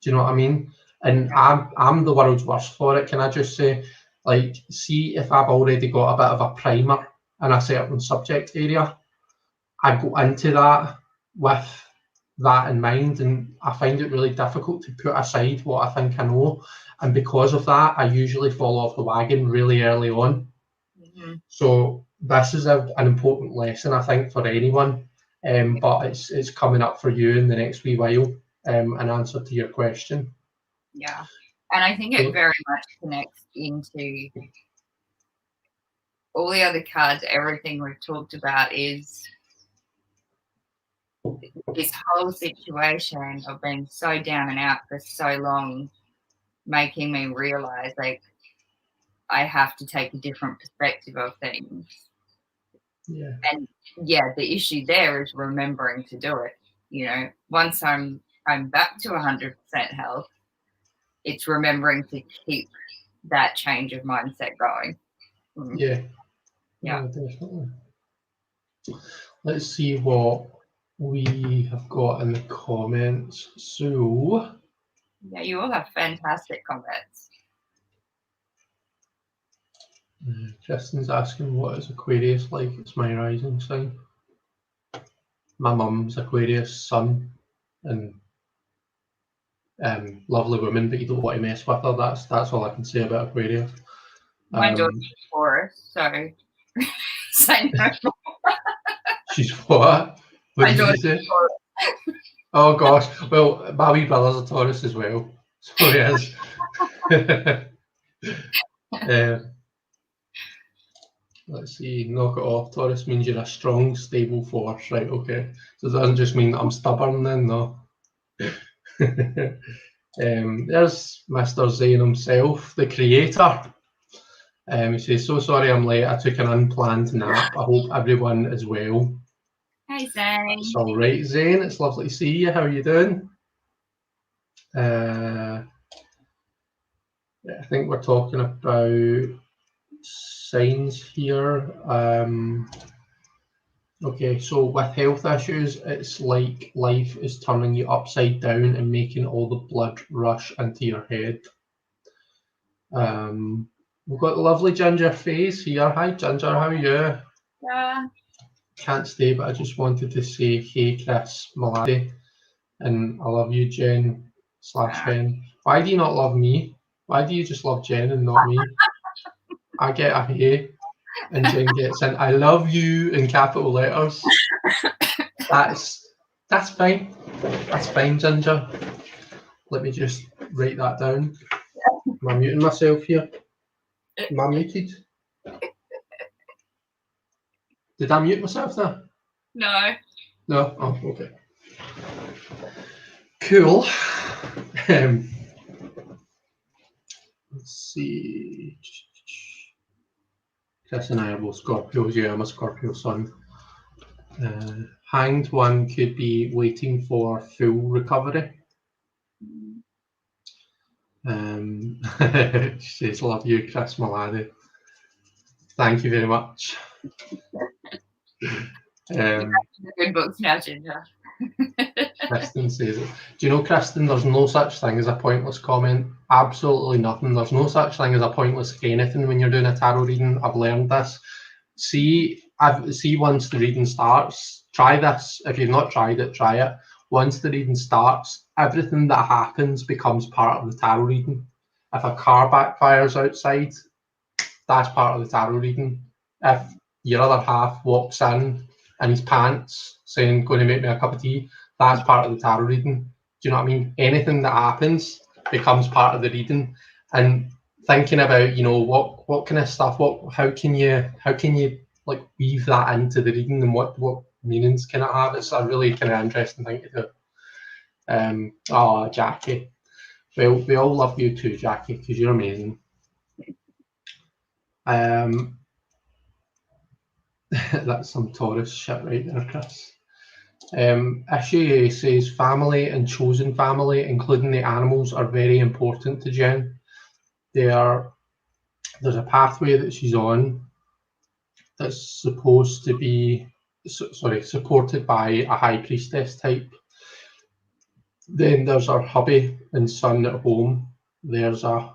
Do you know what I mean? And I'm the world's worst for it. Can I just say, like, see if I've already got a bit of a primer in a certain subject area, I go into that with that in mind, and I find it really difficult to put aside what I think I know. And because of that, I usually fall off the wagon really early on. So this is an important lesson, I think, for anyone. But it's coming up for you in the next wee while, in answer to your question. Yeah, and I think it very much connects into all the other cards. Everything we've talked about is this whole situation of being so down and out for so long, making me realize, like, I have to take a different perspective of things. Yeah. And yeah, the issue there is remembering to do it. You know, once I'm back to 100% health, it's remembering to keep that change of mindset going. Yeah. Yeah, definitely. Let's see what we have got in the comments. So yeah, you all have fantastic comments. Kristen's asking, what is Aquarius like? It's my rising sign. My mum's Aquarius sun, and lovely woman, but you don't want to mess with her. That's all I can say about Aquarius. My daughter's Taurus, so say no more. She's what? What did you say? Oh gosh, well, my wee brother's a Taurus as well, so he is. Let's see, knock it off. Taurus means you're a strong, stable force, right? Okay, so it doesn't just mean that I'm stubborn then, no. There's Mr. Zane himself, the creator. He says, so sorry I'm late, I took an unplanned nap. I hope everyone is well. Hey Zane. It's all right, Zane. It's lovely to see you. How are you doing? I think we're talking about signs here. Okay, so with health issues, it's like life is turning you upside down and making all the blood rush into your head. We've got the lovely Ginger Face here. Hi Ginger, how are you? Yeah. Can't stay, but I just wanted to say, hey Chris Malady, and I love you, Jen / Jen. Why do you not love me? Why do you just love Jen and not me? I get a hey, and Jen gets in I love you in capital letters. That's fine. That's fine, Ginger. Let me just write that down. Am I muting myself here? Am I muted? Did I mute myself there? No. No? Oh, okay. Cool. Let's see. Chris and I are both Scorpios. Yeah, I'm a Scorpio sun. Hanged one could be waiting for full recovery. She says, love you, Chris Malady. Thank you very much. Good books now, Ginger. Kristen says it. Do you know, Kristen, there's no such thing as a pointless comment. Absolutely nothing. There's no such thing as a pointless anything when you're doing a tarot reading. I've learned this. See once the reading starts, try this. If you've not tried it, try it. Once the reading starts, everything that happens becomes part of the tarot reading. If a car backfires outside, that's part of the tarot reading. If your other half walks in his pants saying, going to make me a cup of tea, that's part of the tarot reading. Do you know what I mean? Anything that happens becomes part of the reading. And thinking about, you know, what kind of stuff, how can you like weave that into the reading, and what meanings can it have? It's a really kind of interesting thing to do. Oh, Jackie. Well, we all love you too, Jackie, because you're amazing. That's some Taurus shit right there, Chris. Ishe says family and chosen family, including the animals, are very important to Jen. There's a pathway that she's on that's supposed to be supported by a high priestess type. Then there's our hubby and son at home. There's a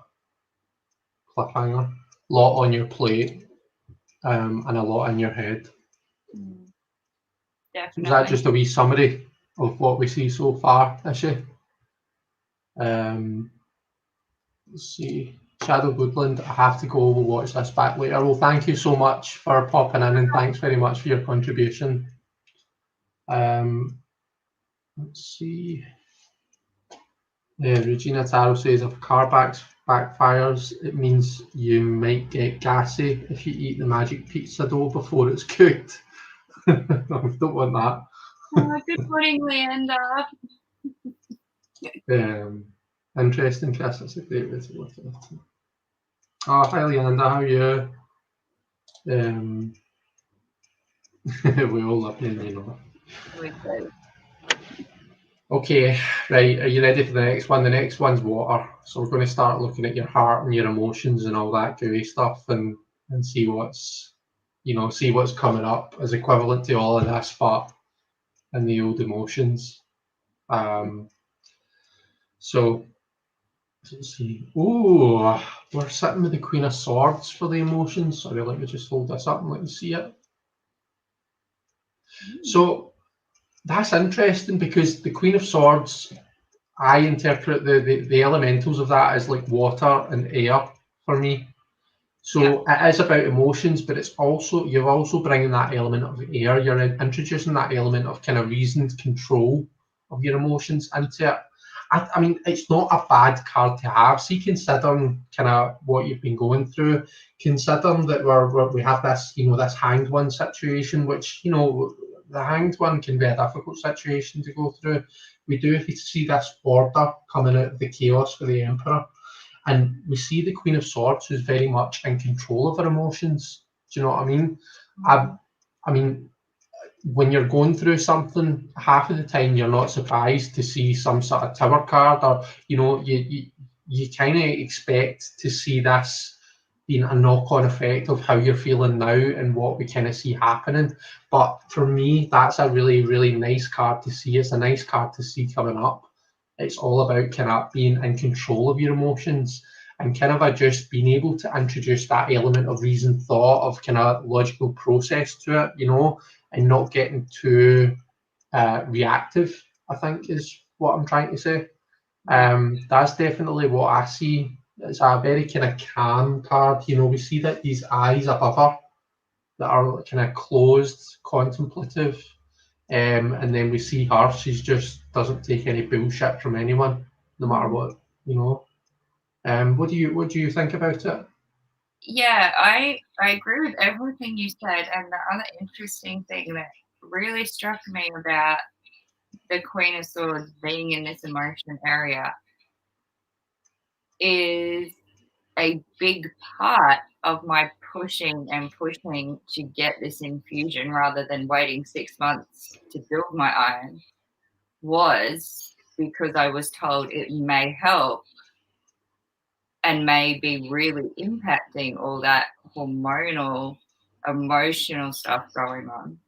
cliffhanger, lot on your plate, and a lot in your head. Definitely. Is that just a wee summary of what we see so far, Ishe? Let's see. Shadow Woodland, I have to go, we'll watch this back later. Well, thank you so much for popping in, and thanks very much for your contribution. Let's see. Regina Taro says, if a car backfires, it means you might get gassy if you eat the magic pizza dough before it's cooked. I don't want that. Oh, good morning, Leander. Interesting, Chris. That's a great way to look at it. Oh, hi, Leander. How are you? We all love you, you know. Okay, right. Are you ready for the next one? The next one's water. So we're going to start looking at your heart and your emotions and all that gooey stuff, and see what's, you know, see what's coming up as equivalent to all of this, but in the old emotions. So let's see. Oh, we're sitting with the Queen of Swords for the emotions. Sorry, let me just hold this up and let you see it. So that's interesting, because the Queen of Swords, I interpret the elementals of that as like water and air for me. So it is about emotions, but it's also, you're also bringing that element of air. You're introducing that element of kind of reasoned control of your emotions into it. I mean, it's not a bad card to have. See, considering kind of what you've been going through, considering that we have this, you know, this hanged one situation, which, you know, the hanged one can be a difficult situation to go through. We do see this order coming out of the chaos for the Emperor. And we see the Queen of Swords, who's very much in control of her emotions. Do you know what I mean? I mean, when you're going through something, half of the time you're not surprised to see some sort of Tower card, or, you know, you kind of expect to see this being a knock-on effect of how you're feeling now and what we kind of see happening. But for me, that's a really, really nice card to see. It's a nice card to see coming up. It's all about kind of being in control of your emotions, and kind of just being able to introduce that element of reasoned thought, of kind of logical process to it, you know, and not getting too reactive, I think is what I'm trying to say. That's definitely what I see. It's a very kind of calm card. You know, we see that these eyes above her that are kind of closed, contemplative, and then we see her, she's just doesn't take any bullshit from anyone, no matter what, you know. What do you think about it? Yeah, I agree with everything you said. And the other interesting thing that really struck me about the Queen of Swords being in this emotion area is a big part of my pushing to get this infusion rather than waiting 6 months to build my own was because I was told it may help and may be really impacting all that hormonal, emotional stuff going on.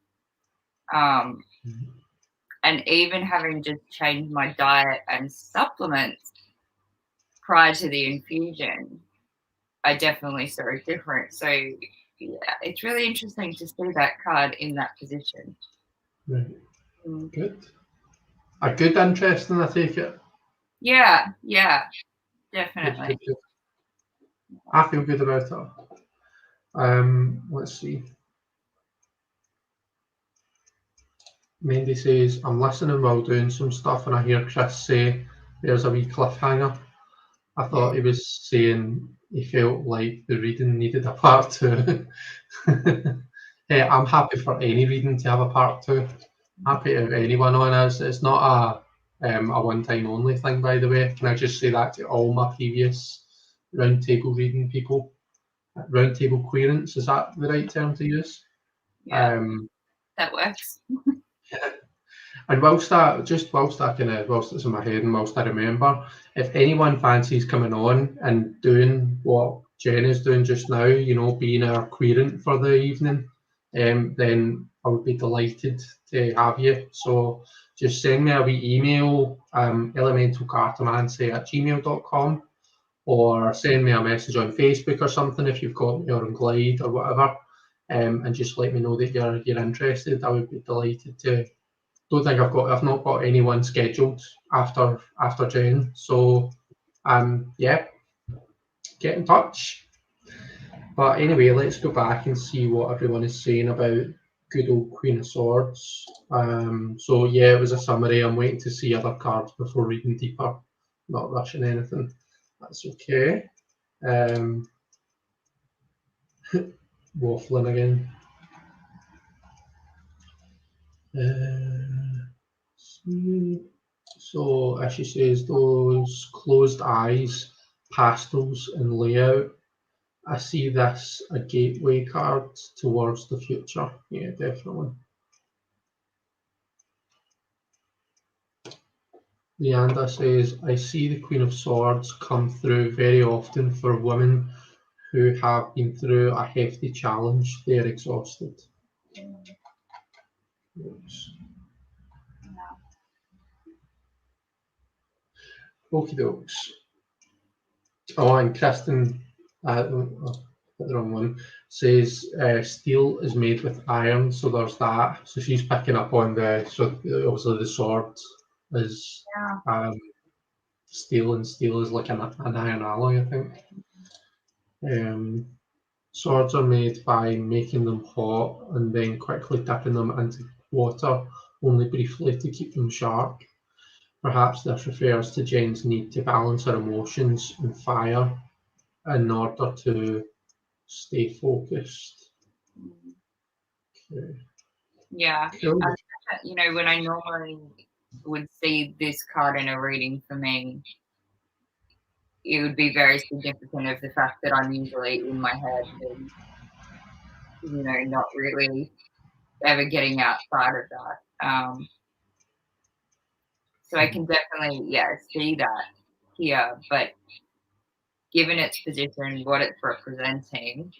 And even having just changed my diet and supplements prior to the infusion, I definitely saw a difference. So yeah, it's really interesting to see that card in that position. Right. Good. A good interest in, I take it. Yeah, definitely. Good. I feel good about it. Let's see. Mandy says, I'm listening while doing some stuff and I hear Chris say there's a wee cliffhanger. I thought he was saying he felt like the reading needed a part 2. I'm happy for any reading to have a part 2. Happy to have anyone on. It's not a one-time only thing, by the way. Can I just say that to all my previous roundtable reading people? Roundtable querents, is that the right term to use? Yeah, that works. And whilst it's in my head and whilst I remember, if anyone fancies coming on and doing what Jen is doing just now, you know, being our querent for the evening, then I would be delighted to have you. So just send me a wee email, elementalcartomancy@gmail.com, or send me a message on Facebook or something if you've got me on Glide or whatever, and just let me know that you're interested. I would be delighted to. Don't think I've not got anyone scheduled after Jen. So yeah, get in touch. But anyway, let's go back and see what everyone is saying about good old Queen of Swords. So yeah, it was a summary. I'm waiting to see other cards before reading deeper. Not rushing anything. That's okay. Waffling again. So as she says, those closed eyes, pastels and layout, I see this a gateway card towards the future. Yeah, definitely. Leander says, I see the Queen of Swords come through very often for women who have been through a hefty challenge. They're exhausted. Oops. Okie dokes. Oh, and Kristen, the wrong one, says steel is made with iron, so there's that. So she's picking up on obviously the sword is steel, and steel is like an iron alloy, I think. Swords are made by making them hot and then quickly dipping them into water, only briefly to keep them sharp. Perhaps this refers to Jen's need to balance her emotions and fire in order to stay focused. Okay. Yeah. Cool. You know, when I normally would see this card in a reading for me, it would be very significant of the fact that I'm usually in my head and, you know, not really ever getting outside of that. So I can definitely, see that here, but given its position, what it's representing,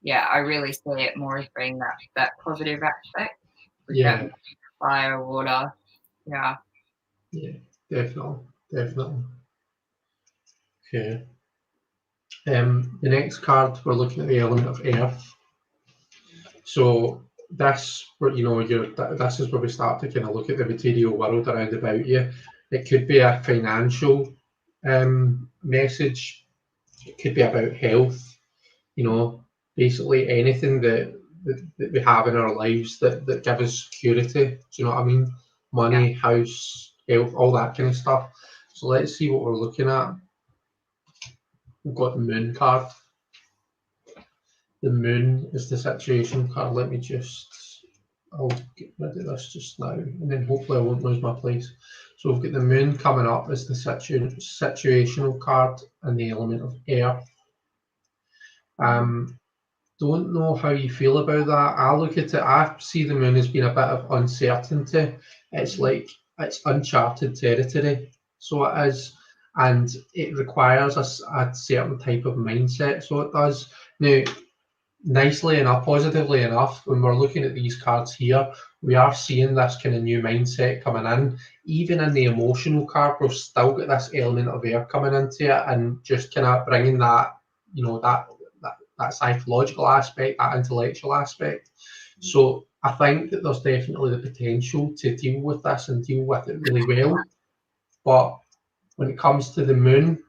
I really see it more as being that positive aspect. Yeah. Fire, water. Yeah. Yeah, definitely. Okay. The next card, we're looking at the element of earth. So this, this is where we start to kind of look at the material world around about you. It could be a financial message. It could be about health. You know, basically anything that we have in our lives that give us security. Do you know what I mean? money, house, health, all that kind of stuff. So let's see what we're looking at. We've got the moon card. The moon is the situation card. Let me just, I'll get rid of this just now, and then hopefully I won't lose my place. So we've got the moon coming up as the situational card and the element of air. Don't know how you feel about that. I look at it, I see the moon as being a bit of uncertainty. It's like, it's uncharted territory. So it is, and it requires a certain type of mindset. So it does. Now, nicely enough, positively enough, when we're looking at these cards here, we are seeing this kind of new mindset coming in. Even in the emotional card, we've still got this element of air coming into it, and just kind of bringing that, you know, that psychological aspect, that intellectual aspect. So I think that there's definitely the potential to deal with this and deal with it really well. But when it comes to the moon,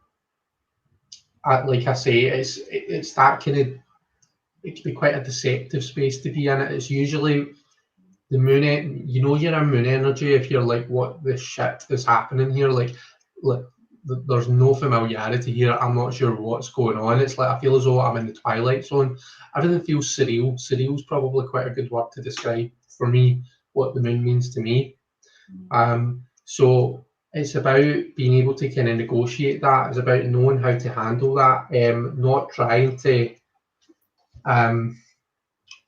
like I say, it's that kind of, it can be quite a deceptive space to be in. It's usually the moon, you know, you're in moon energy if you're like, what the shit is happening here? Like there's no familiarity here. I'm not sure what's going on. It's like I feel as though I'm in the twilight zone. Everything feels surreal. Surreal is probably quite a good word to describe for me what the moon means to me. So it's about being able to kind of negotiate that. It's about knowing how to handle that, not trying to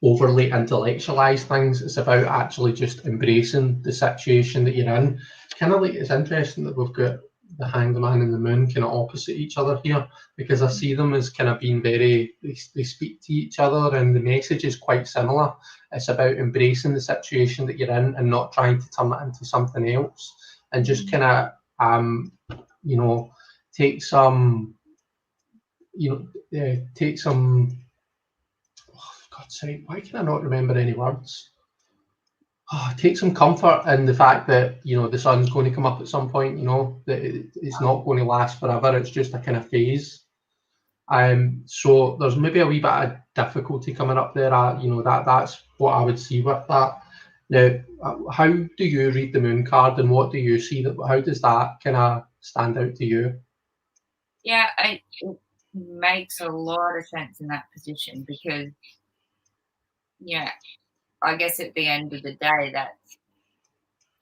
overly intellectualize things. It's about actually just embracing the situation that you're in. It's kind of like, it's interesting that we've got the Hanged Man and the moon kind of opposite each other here, because I see them as kind of being very, they speak to each other, and the message is quite similar. It's about embracing the situation that you're in and not trying to turn it into something else, and just kind of you know, take some, you know, take some, oh, for God's sake, why can I not remember any words? Take some comfort in the fact that, you know, the sun's going to come up at some point, you know, that it's not going to last forever. It's just a kind of phase. So there's maybe a wee bit of difficulty coming up there. You know, that's what I would see with that. Now, how do you read the moon card, and what do you see? How does that kind of stand out to you? Yeah, it makes a lot of sense in that position, because, yeah, I guess at the end of the day, that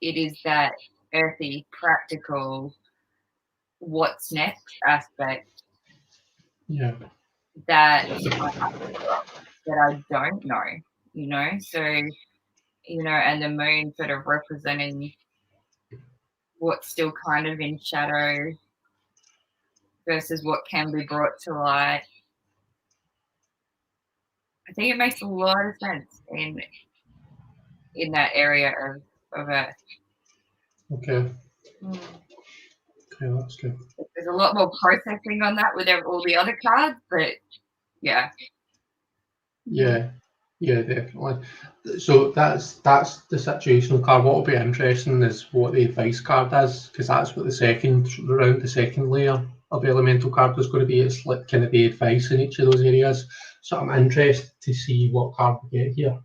it is that earthy, practical, what's next aspect. Yeah. That I don't know, you know. So, you know, and the moon sort of representing what's still kind of in shadow versus what can be brought to light. I think it makes a lot of sense in that area of Earth. Okay. Okay, that's good. There's a lot more processing on that with all the other cards, but yeah. Yeah, definitely. So that's the situational card. What will be interesting is what the advice card is, because that's what the second layer of elemental card is going to be. It's like kind of the advice in each of those areas. So I'm interested to see what card we get here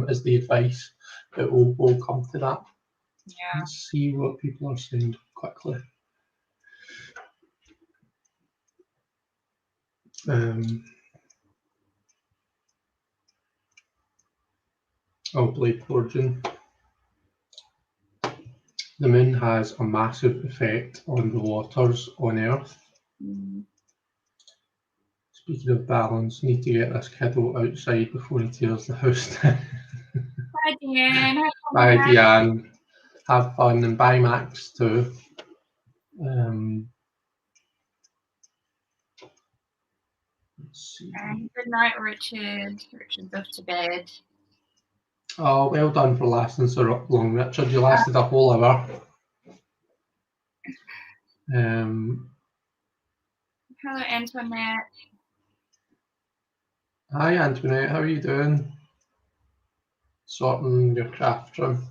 as the advice, but we'll come to that. Yeah. Let's see what people are saying quickly. Blade Forging. The moon has a massive effect on the waters on Earth. Speaking of balance, need to get this kiddo outside before he tears the house down. Bye, Deanne. Bye, Deanne. Have fun, and bye, Max, too. Let's see. And good night, Richard. Richard's off to bed. Oh, well done for lasting so long, Richard. You lasted a whole hour. Hello, Antoinette. Hi, Antoinette. How are you doing? Sorting your craft room.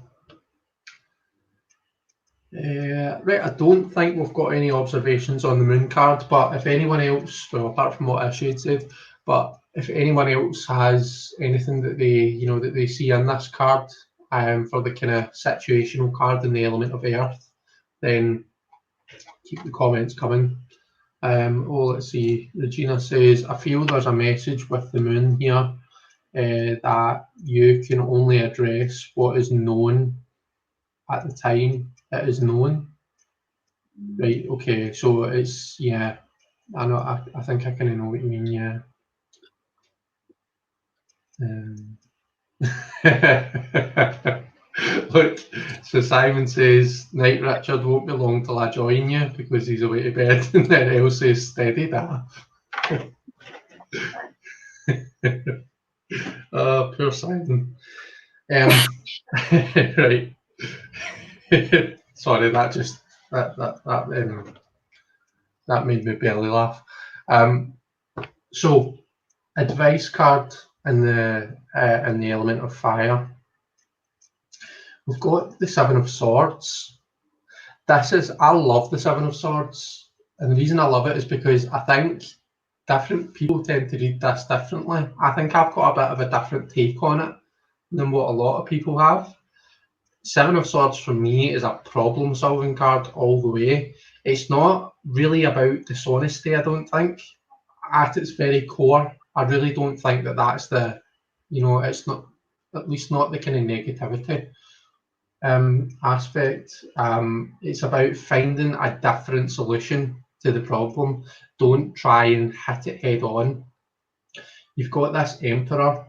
Right, I don't think we've got any observations on the moon card, but if anyone else, well, apart from what Ishi had said, but if anyone else has anything that they, you know, that they see in this card, for the kind of situational card in the element of earth, then keep the comments coming. Let's see. Regina says, I feel there's a message with the moon here that you can only address what is known at the time it is known. Right, okay, so it's, yeah, I know, I think I kind of know what you mean, yeah. Look, so Simon says, night Richard, won't be long till I join you because he's away to bed. And then Elle says, steady that. Oh, poor Simon. Right. Sorry, that made me barely laugh. So, advice card in the element of fire. We've got the Seven of Swords. I love the Seven of Swords, and the reason I love it is because I think different people tend to read this differently. I think I've got a bit of a different take on it than what a lot of people have. Seven of Swords for me is a problem-solving card all the way. It's not really about dishonesty, I don't think. At its very core, I really don't think that that's the, it's not, at least not the kind of negativity aspect. It's about finding a different solution to the problem. Don't try and hit it head on. You've got this Emperor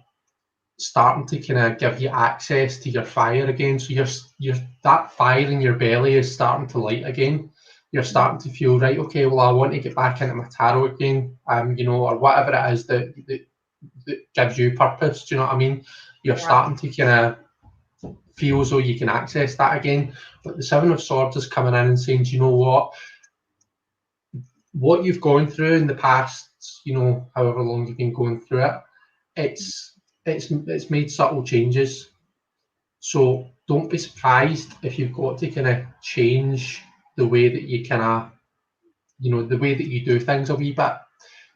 starting to kind of give you access to your fire again. So that fire in your belly is starting to light again. You're starting to feel, right, okay, well, I want to get back into my tarot again, or whatever it is that gives you purpose. Do you know what I mean? You're starting to kind of feel as though you can access that again. But the Seven of Swords is coming in and saying, do you know what you've gone through in the past, however long you've been going through it, it's made subtle changes. So don't be surprised if you've got to kind of change the way that you kind of, the way that you do things a wee bit.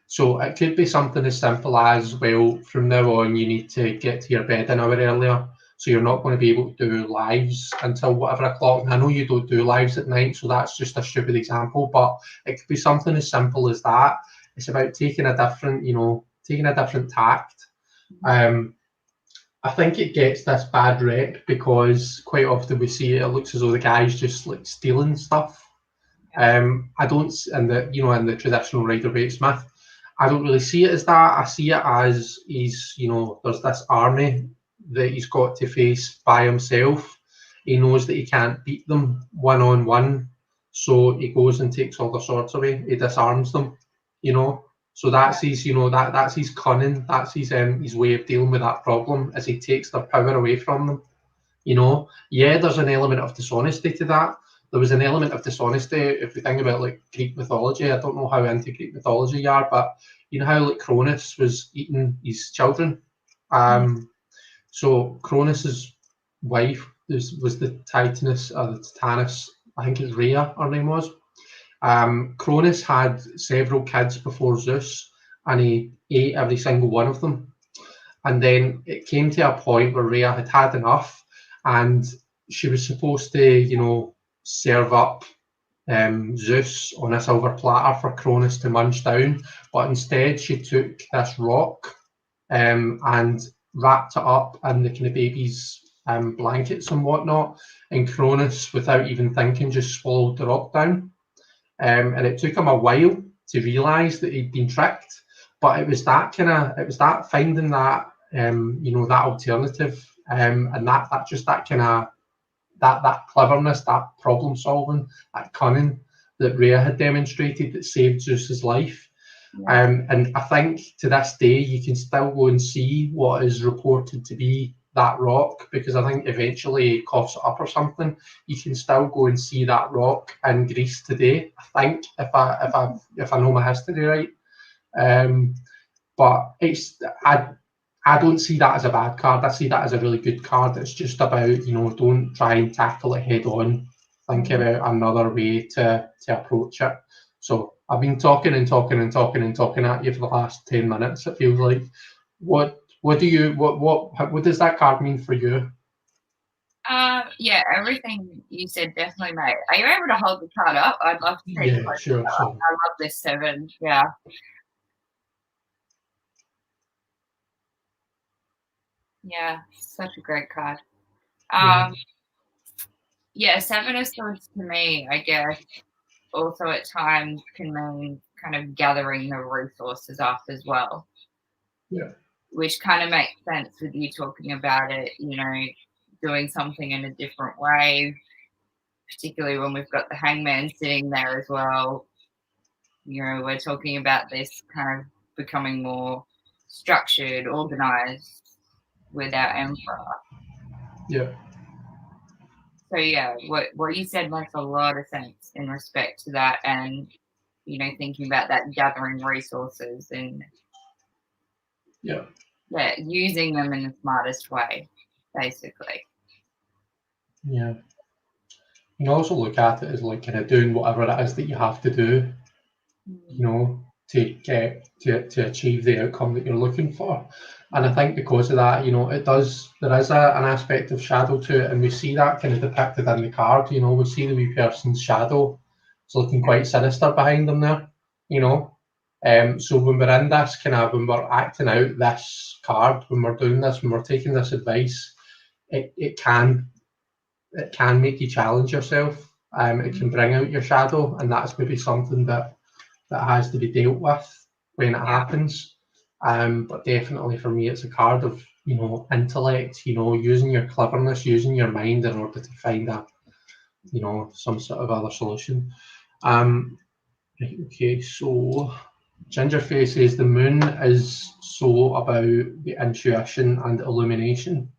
So it could be something as simple as, well, from now on, you need to get to your bed an hour earlier. So you're not going to be able to do lives until whatever o'clock. And I know you don't do lives at night, so that's just a stupid example, but it could be something as simple as that. It's about taking a different tact. I think it gets this bad rep because quite often we see it looks as though the guy's just like stealing stuff. I don't, in the traditional Rider-Waite Smith, I don't really see it as that. I see it as there's this army that he's got to face by himself. He knows that he can't beat them one-on-one, so he goes and takes all the swords away. He disarms them, So that's his, that's his cunning. That's his way of dealing with that problem, as he takes their power away from them. Yeah, there's an element of dishonesty to that. There was an element of dishonesty if we think about like Greek mythology. I don't know how into Greek mythology you are, but you know how like Cronus was eating his children. So Cronus's wife was the Titaness, or the Titaness. I think it's Rhea, her name was. Cronus had several kids before Zeus, and he ate every single one of them. And then it came to a point where Rhea had had enough, and she was supposed to, serve up Zeus on a silver platter for Cronus to munch down. But instead, she took this rock and wrapped it up in the kind of baby's blankets and whatnot. And Cronus, without even thinking, just swallowed the rock down. And it took him a while to realise that he'd been tricked, but it was that finding that that alternative, and that cleverness, that problem solving, that cunning that Rhea had demonstrated that saved Zeus's life. And I think to this day you can still go and see what is reported to be that rock, because I think eventually he coughs it up or something. You can still go and see that rock in Greece today, I think, if I know my history right. But I don't see that as a bad card. I see that as a really good card. It's just about, don't try and tackle it head on. Think about another way to approach it. So I've been talking at you for the last 10 minutes, it feels like. What does that card mean for you? Yeah, everything you said definitely, mate. Are you able to hold the card up? I'd love to see it Yeah, close sure. up. So, I love this 7. Yeah. Yeah, such a great card. Yeah, 7 of Swords to me, I guess, also at times can mean kind of gathering the resources up as well. yeah. Which kind of makes sense with you talking about it, doing something in a different way, particularly when we've got the Hangman sitting there as well. We're talking about this kind of becoming more structured, organized with our Emperor. Yeah. So yeah, what you said makes a lot of sense in respect to that, and thinking about that gathering resources and Yeah. using them in the smartest way, basically. Yeah. You can also look at it as like kind of doing whatever it is that you have to do, to get to achieve the outcome that you're looking for. And I think because of that, there is an aspect of shadow to it, and we see that kind of depicted in the card. We see the wee person's shadow. It's looking quite sinister behind them there. So when we're in this when we're acting out this card, when we're doing this, when we're taking this advice, it can make you challenge yourself. It can bring out your shadow, and that's maybe something that has to be dealt with when it happens. But definitely for me, it's a card of intellect. Using your cleverness, using your mind in order to find some sort of other solution. Okay, so Gingerface says the moon is so about the intuition and illumination.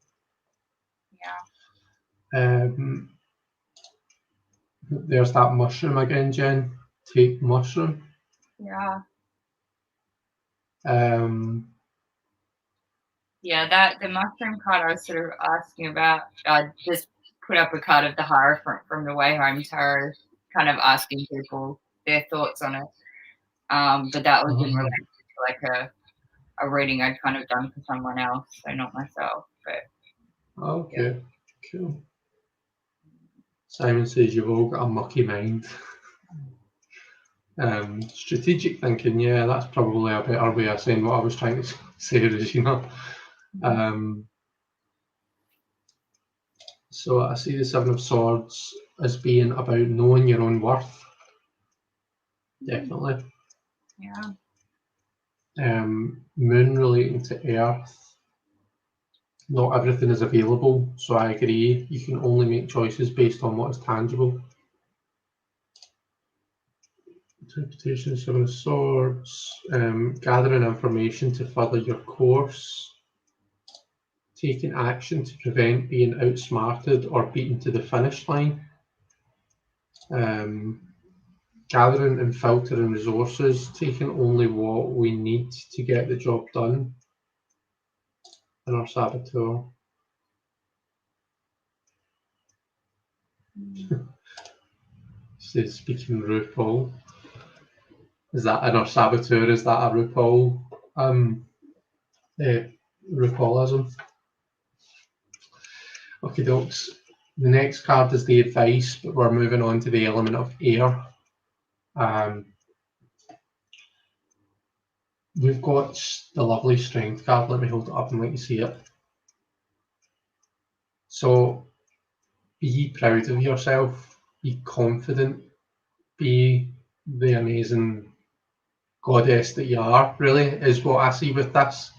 Yeah. There's that mushroom again, Jen. Take mushroom. Yeah. Yeah, the mushroom card I was sort of asking about. I just put up a card of the Hierophant from the Way Home Tarot, kind of asking people their thoughts on it. But that was in relation to like a reading I'd kind of done for someone else, so not myself. But okay, cool. Simon says you've all got a mucky mind. Strategic thinking, yeah, that's probably a better way of saying what I was trying to say, Regina. So I see the Seven of Swords as being about knowing your own worth. Definitely. Yeah. Moon relating to Earth. Not everything is available, so I agree. You can only make choices based on what is tangible. Interpretation, Seven of Swords, gathering information to further your course, taking action to prevent being outsmarted or beaten to the finish line, gathering and filtering resources, taking only what we need to get the job done, and our saboteur. Says speaking RuPaul. Is that in our saboteur? Is that a RuPaul? RuPaulism. Okay, dokes. The next card is the advice, but we're moving on to the element of air. We've got the lovely strength card. Let me hold it up and let you see it. So be proud of yourself, be confident, be the amazing goddess that you are, really, is what I see with this.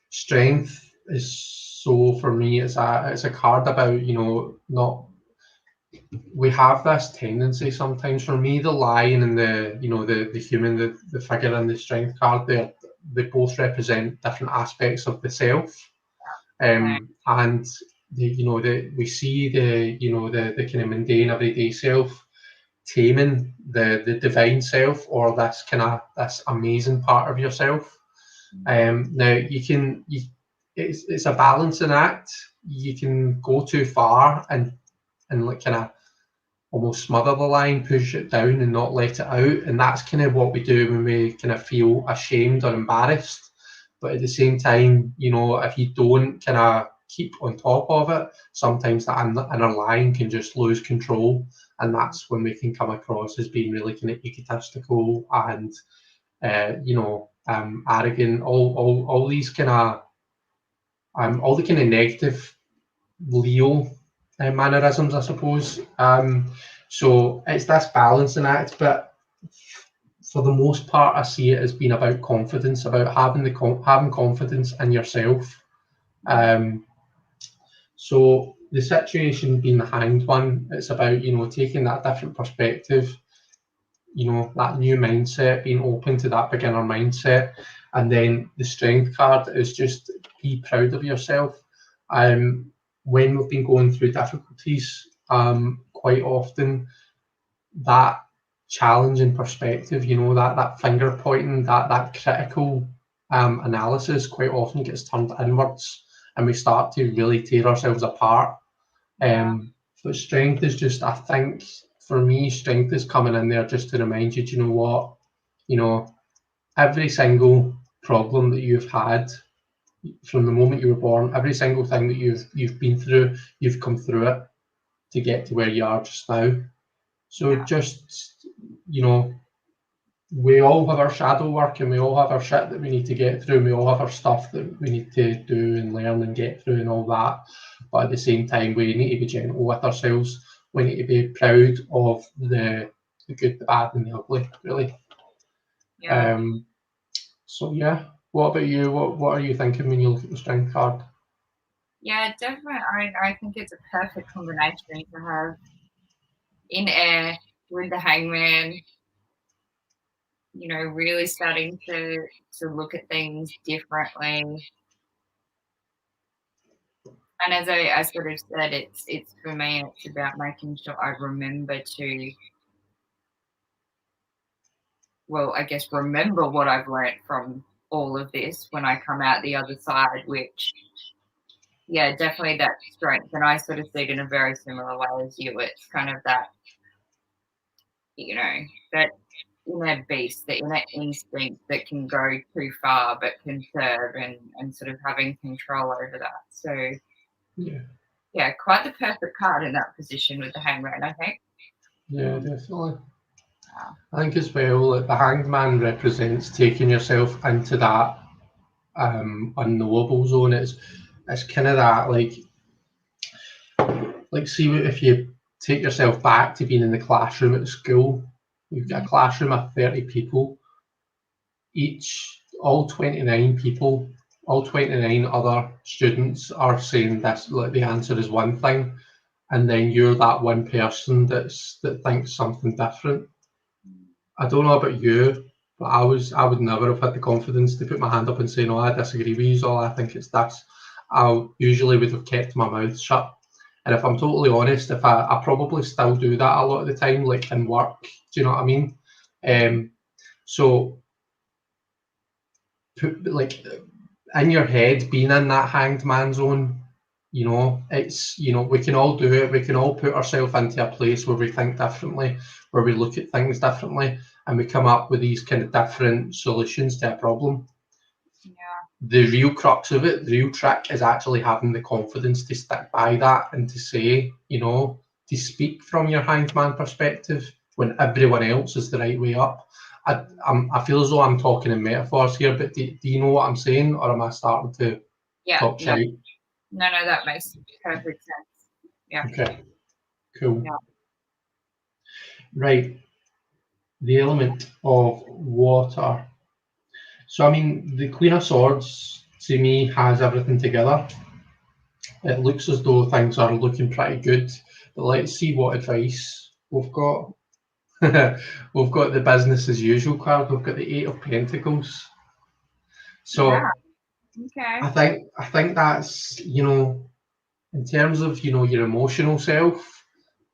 Strength is so, for me, it's a card about, not, we have this tendency sometimes, for me, the lion and the human, the figure in the strength card, they both represent different aspects of the self. And we see the kind of mundane everyday self taming the divine self, or this amazing part of yourself. Now it's a balancing act. You can go too far and like kind of almost smother the line, push it down and not let it out, and that's kind of what we do when we kind of feel ashamed or embarrassed. But at the same time, if you don't kind of keep on top of it, sometimes that inner lion can just lose control, and that's when we can come across as being really kind of egotistical and arrogant. All these kind of all the kind of negative Leo mannerisms, I suppose. So it's this balancing act, but for the most part, I see it as being about confidence, about having having confidence in yourself. So the situation being the hanged one, it's about taking that different perspective, that new mindset, being open to that beginner mindset, and then the strength card is just be proud of yourself. When we've been going through difficulties, quite often that challenging perspective, that finger pointing, that critical analysis quite often gets turned inwards, and we start to really tear ourselves apart. But strength is just, I think, for me, strength is coming in there just to remind you, do you know what? Every single problem that you've had from the moment you were born, every single thing that you've been through, you've come through it to get to where you are just now. So just, we all have our shadow work, and we all have our shit that we need to get through, and we all have our stuff that we need to do and learn and get through and all that. But at the same time, we need to be gentle with ourselves. We need to be proud of the good, the bad, and the ugly, really. So yeah, what about you? What are you thinking when you look at the strength card? Yeah, definitely. I think it's a perfect combination to have in air with the hangman, really starting to look at things differently. And as I sort of said, it's for me, it's about making sure I remember to, well, I guess remember what I've learned from all of this when I come out the other side, which, yeah, definitely that strength. And I sort of see it in a very similar way as you. It's kind of that, that inner beast, the inner instinct that can go too far but can serve, and sort of having control over that. So, yeah, quite the perfect card in that position with the hangman, I think. Yeah, definitely. I think as well that the hanged man represents taking yourself into that unknowable zone. It's kind of that like see if you take yourself back to being in the classroom at school. You've got a classroom of 30 people. All 29 people, all 29 other students are saying this, like the answer is one thing, and then you're that one person that thinks something different. I don't know about you, but I would never have had the confidence to put my hand up and say, no, I disagree with you, all I think it's this. I usually would have kept my mouth shut. And if I'm totally honest, if I probably still do that a lot of the time, like in work, do you know what I mean? So like in your head, being in that hanged man zone, it's, we can all do it. We can all put ourselves into a place where we think differently, where we look at things differently, and we come up with these kind of different solutions to a problem. The real crux of it, the real trick, is actually having the confidence to stick by that and to say, to speak from your hanged man perspective when everyone else is the right way up. I feel as though I'm talking in metaphors here, but do you know what I'm saying, or am I starting to talk shite? No, that makes perfect sense. Yeah. Okay, cool. Yeah. Right, the element of water. So, I mean, the Queen of Swords, to me, has everything together. It looks as though things are looking pretty good, but let's see what advice we've got. We've got the business as usual card. We've got the Eight of Pentacles. So, okay. I think that's, in terms of, your emotional self,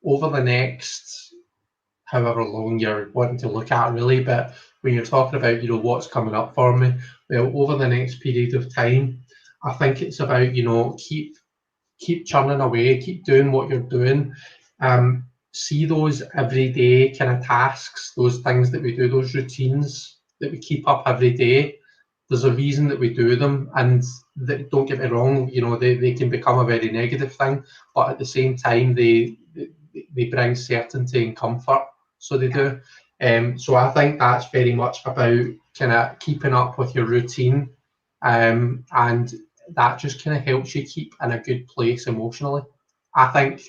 over the next however long you're wanting to look at, really, but when you're talking about, what's coming up for me, well, over the next period of time, I think it's about, keep churning away, keep doing what you're doing. See those everyday kind of tasks, those things that we do, those routines that we keep up every day. there's a reason that we do them, and don't get me wrong, you know, they can become a very negative thing, but at the same time they bring certainty and comfort, so they do. So I think that's very much about kind of keeping up with your routine, and that just kind of helps you keep in a good place emotionally. I think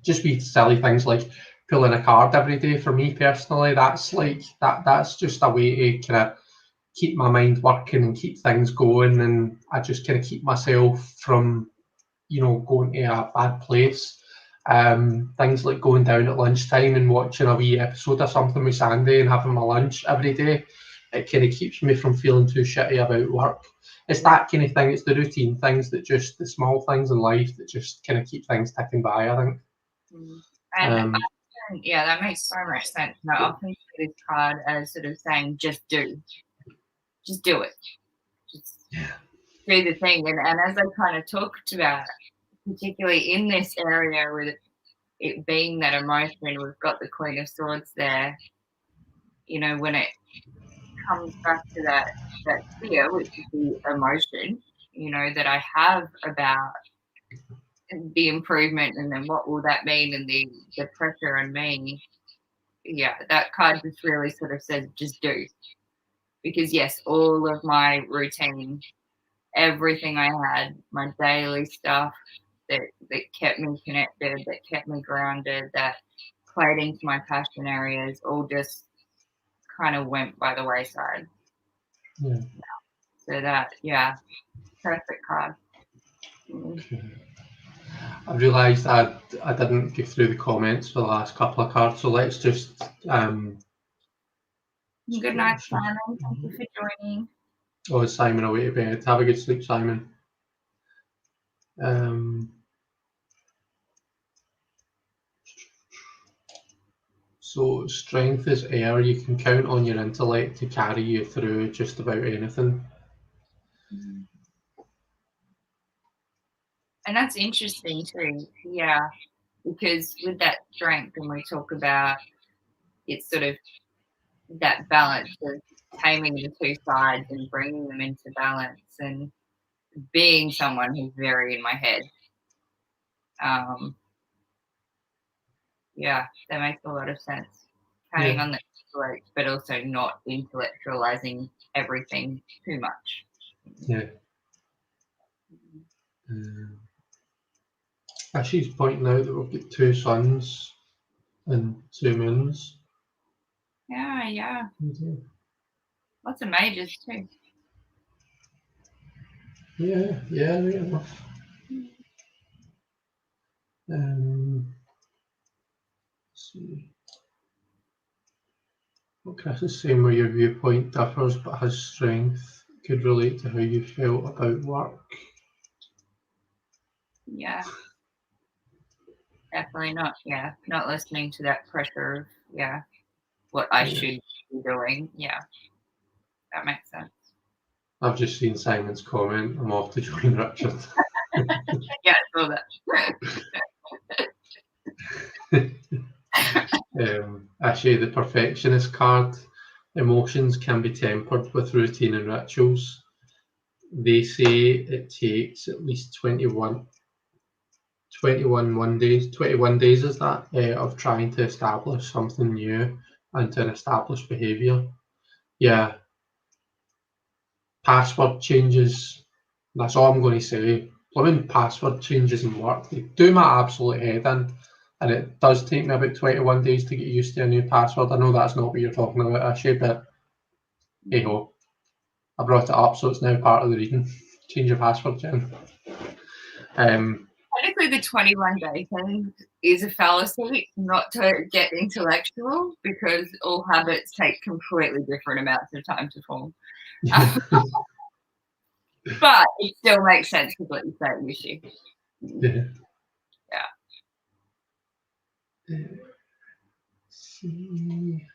just be silly things like pulling a card every day, for me personally, that's like that's just a way to kind of keep my mind working and keep things going, and I just kind of keep myself from, you know, going to a bad place. Things like going down at lunchtime and watching a wee episode or something with Sandy and having my lunch every day, it kind of keeps me from feeling too shitty about work. It's that kind of thing, it's the routine things, that just the small things in life that just kind of keep things ticking by, I think. And yeah, that makes so much sense. And I often see this card as sort of saying, just do it, just do the thing. And as I kind of talked about, particularly in this area with it being that emotion, we've got the Queen of Swords there, you know, when it comes back to that fear, which is the emotion, you know, that I have about the improvement, and then what will that mean, and the pressure on me. Yeah, that card just really sort of says, just do. Because yes, all of my routine, everything I had, my daily stuff that kept me connected, that kept me grounded, that played into my passion areas, all just kind of went by the wayside. Yeah. So that, yeah, perfect card. Okay. I realised I didn't go through the comments for the last couple of cards, so let's just good night, Simon. Thank you for joining. Oh, is Simon away to bed? Have a good sleep, Simon. So strength is air. You can count on your intellect to carry you through just about anything. And that's interesting too. Yeah, because with that strength, when we talk about it's sort of that balance of taming the two sides and bringing them into balance, and being someone who's very in my head. Yeah, that makes a lot of sense. Counting on the intellect, but also not intellectualizing everything too much. Yeah. She's pointing out that we've got 2 suns and 2 moons. Yeah. Lots of mages too. Yeah, right enough. Let's see. What Chris is saying, where your viewpoint differs but has strength, could relate to how you felt about work. Yeah. Definitely not. Yeah, not listening to that pressure of what I should be doing. Yeah, that makes sense. I've just seen Simon's comment. I'm off to join Richard. Yeah, I saw that. Actually, the perfectionist card. Emotions can be tempered with routine and rituals. They say it takes at least 21 days is that, of trying to establish something new and to an established behaviour. Yeah. Password changes, that's all I'm going to say. Blooming password changes in work, they do my absolute head in, and it does take me about 21 days to get used to a new password. I know that's not what you're talking about, Ashley, but hey ho. I brought it up, so it's now part of the reading. Change your password, Jen. Technically, the 21-day thing is a fallacy, not to get intellectual, because all habits take completely different amounts of time to form. But it still makes sense with what you say, Rishi. Yeah. See.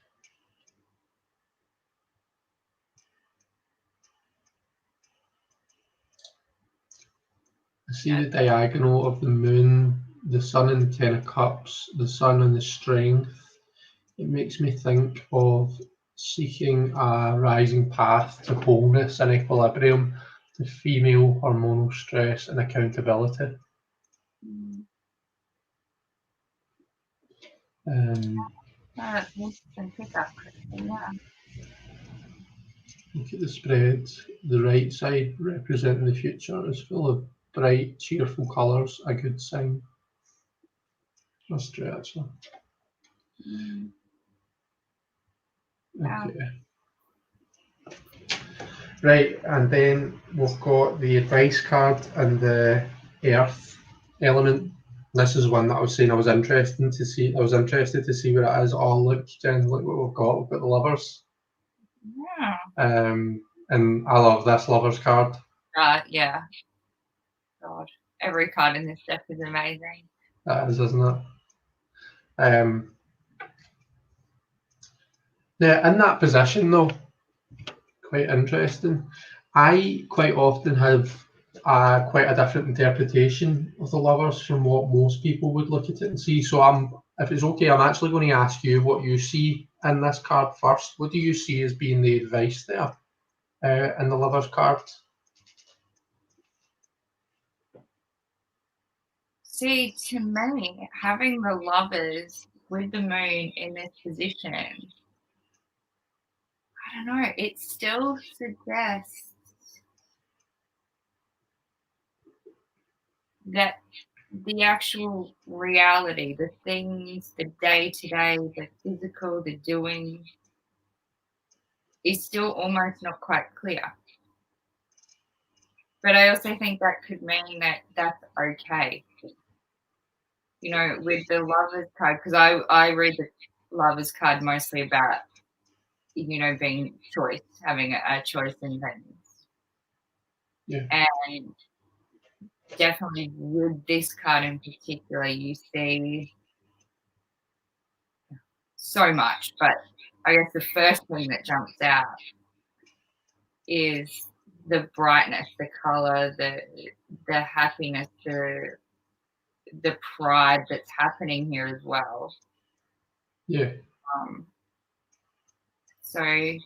I see the diagonal of the moon, the sun in the 10 of cups, the sun and the strength. It makes me think of seeking a rising path to wholeness and equilibrium, to female hormonal stress and accountability. That's an interesting pickup, Kristen, yeah. Look at the spread. The right side, representing the future, is full of bright, cheerful colours, a good sign. That's true, actually. Wow. Okay. Right, and then we've got the advice card and the earth element. This is one that I was saying I was interested to see. I was interested to see what it is. Oh, look, Jen, look what we've got. We've got the lovers. Yeah. And I love this lovers card. Yeah. God, every card in this deck is amazing. That is, isn't it? Yeah, in that position though, quite interesting. I quite often have quite a different interpretation of the lovers from what most people would look at it and see. So if it's okay, I'm actually going to ask you what you see in this card first. What do you see as being the advice there in the lovers card? See, to me, having the lovers with the moon in this position, I don't know, it still suggests that the actual reality, the things, the day-to-day, the physical, the doing, is still almost not quite clear. But I also think that could mean that that's okay. You know, with the lovers card, because I read the lovers card mostly about, you know, being choice, having a choice in things. Yeah. And definitely with this card in particular, you see so much, but I guess the first thing that jumps out is the brightness, the color, the happiness, the pride that's happening here as well. Yeah. So I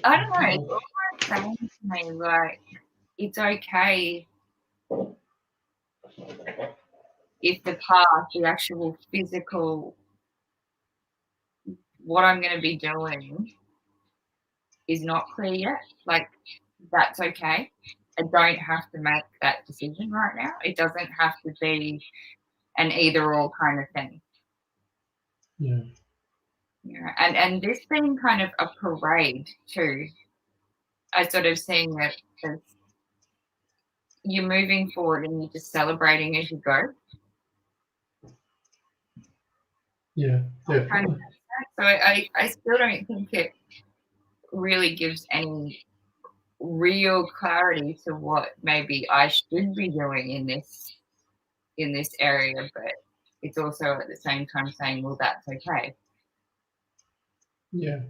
don't know. It's almost saying to me like it's okay if the path, the actual physical, what I'm going to be doing is not clear yet. Like that's okay. I don't have to make that decision right now. It doesn't have to be an either-or kind of thing. Yeah. Yeah, and this being kind of a parade too. I sort of seeing it as you're moving forward and you're just celebrating as you go. Yeah, definitely. Kind of, so I still don't think it really gives any real clarity to what maybe I should be doing in this area, but it's also at the same time saying, well, that's okay. Yeah.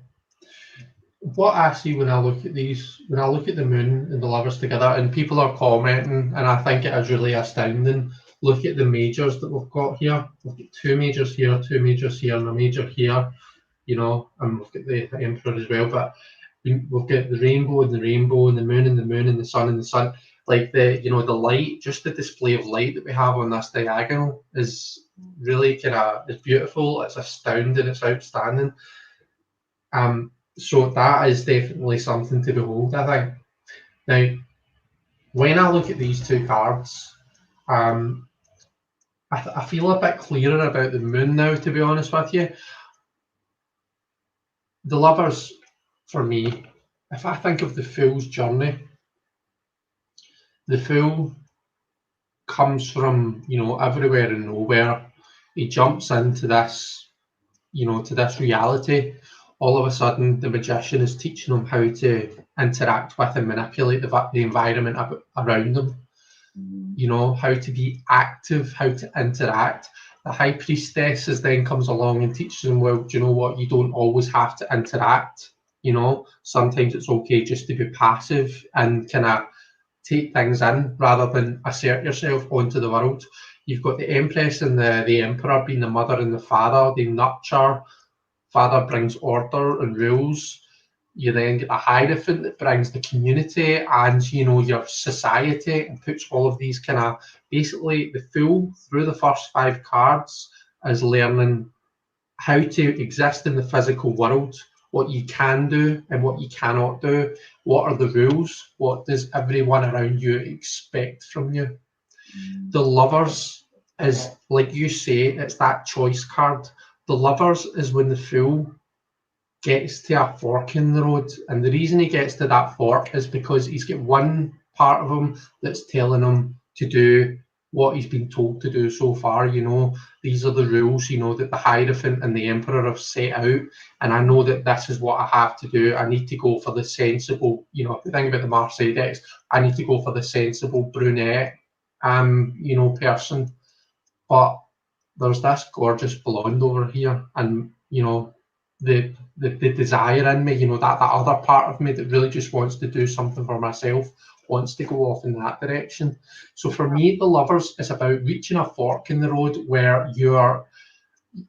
What I see when I look at these, when I look at the moon and the lovers together, and people are commenting, and I think it is really astounding. Look at the majors that we've got here. We've got 2 majors here, 2 majors here, and a major here. You know, and we've got the Emperor as well. But we've got the rainbow and the rainbow, and the moon and the moon, and the sun and the sun. Like the light, just the display of light that we have on this diagonal is really it's beautiful. It's astounding. It's outstanding. So that is definitely something to behold, I think. Now, when I look at these 2 cards, I feel a bit clearer about the moon now, to be honest with you. The lovers, for me, if I think of the Fool's journey, the Fool comes from, everywhere and nowhere. He jumps into this, to this reality. All of a sudden, the magician is teaching him how to interact with and manipulate the environment around them. How to be active, how to interact. The High Priestess then comes along and teaches him, well, do you know what? You don't always have to interact. Sometimes it's okay just to be passive and kind of take things in rather than assert yourself onto the world. You've got the Empress and the Emperor being the mother and the father. They nurture father brings order and rules. You then get a Hierophant that brings the community and, you know, your society, and puts all of these kind of, basically the Fool through the first 5 cards is learning how to exist in the physical world, what you can do and what you cannot do, what are the rules, what does everyone around you expect from you. The Lovers is, like you say, it's that choice card. The Lovers is when the Fool gets to a fork in the road, and the reason he gets to that fork is because he's got one part of him that's telling him to do what he's been told to do so far. You know, these are the rules, you know, that the Hierophant and the Emperor have set out, and I know that this is what I have to do. I need to go for the sensible, you know, if you think about the Marseille decks, I need to go for the sensible brunette, you know, person. But there's this gorgeous blonde over here, and, you know, the desire in me, you know, that other part of me that really just wants to do something for myself, wants to go off in that direction. So for me, the Lovers is about reaching a fork in the road where you're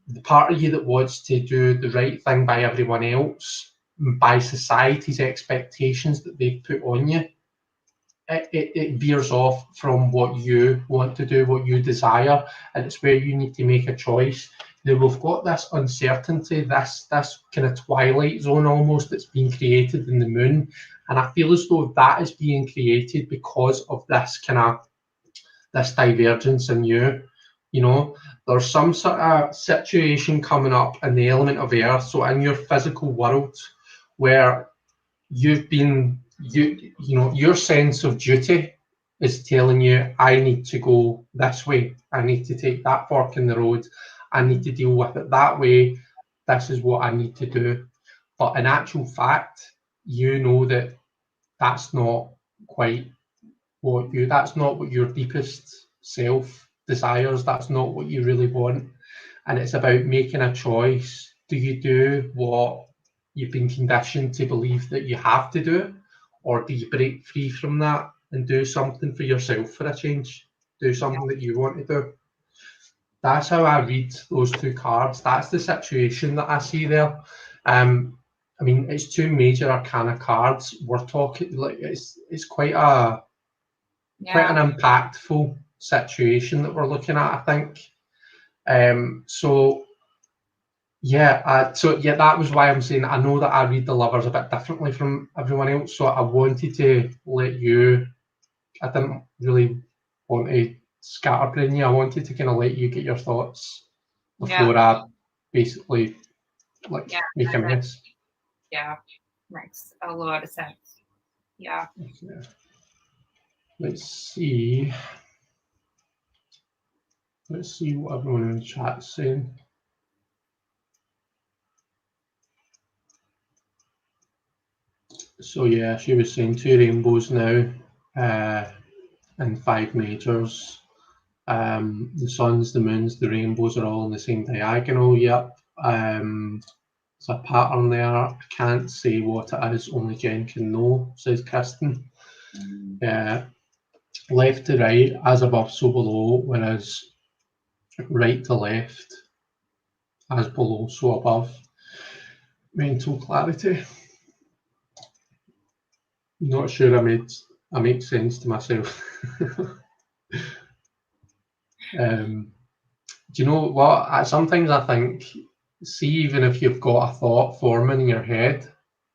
the part of you that wants to do the right thing by everyone else, by society's expectations that they've put on you. It veers off from what you want to do, what you desire, and it's where you need to make a choice. Now we've got this uncertainty, this kind of twilight zone almost that's being created in the moon, and I feel as though that is being created because of this kind of this divergence in you. You know, there's some sort of situation coming up in the element of earth, so in your physical world, where you've been you know, your sense of duty is telling you, I need to go this way, I need to take that fork in the road, I need to deal with it that way, this is what I need to do. But in actual fact, you know that that's not quite that's not what your deepest self desires, that's not what you really want. And it's about making a choice. Do you do what you've been conditioned to believe that you have to do, or do you break free from that and do something for yourself for a change? Do something that you want to do. That's how I read those 2 cards. That's the situation that I see there. I mean, it's 2 major arcana cards. We're talking like it's quite an impactful situation that we're looking at, I think. So that was why I'm saying I know that I read the Lovers a bit differently from everyone else. So I wanted to let you. I didn't really want to scatterbrain you. I wanted to kind of let you get your thoughts before I basically make a mess. Yeah, makes a lot of sense. Yeah. Okay. Let's see what everyone in the chat's saying. So yeah, she was saying 2 rainbows now, and 5 majors. The suns, the moons, the rainbows are all in the same diagonal. Yep. There's a pattern there. I can't say what it is, only Jen can know, says Kristen. Left to right, as above, so below, whereas right to left, as below, so above. Mental clarity. Not sure I make sense to myself. Do you know what? Sometimes I think, see, even if you've got a thought forming in your head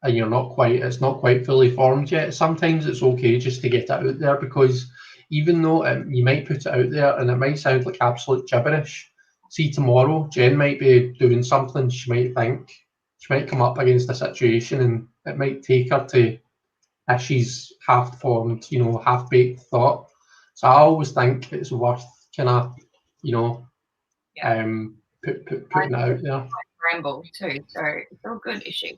and it's not quite fully formed yet, sometimes it's okay just to get it out there, because even though you might put it out there and it might sound like absolute gibberish, see, tomorrow Jen might be doing something, she might come up against a situation and it might take her to, if she's half-formed, you know, half-baked thought. So I always think it's worth kind of, you know, putting it out there. Ramble too, so it's all good issue.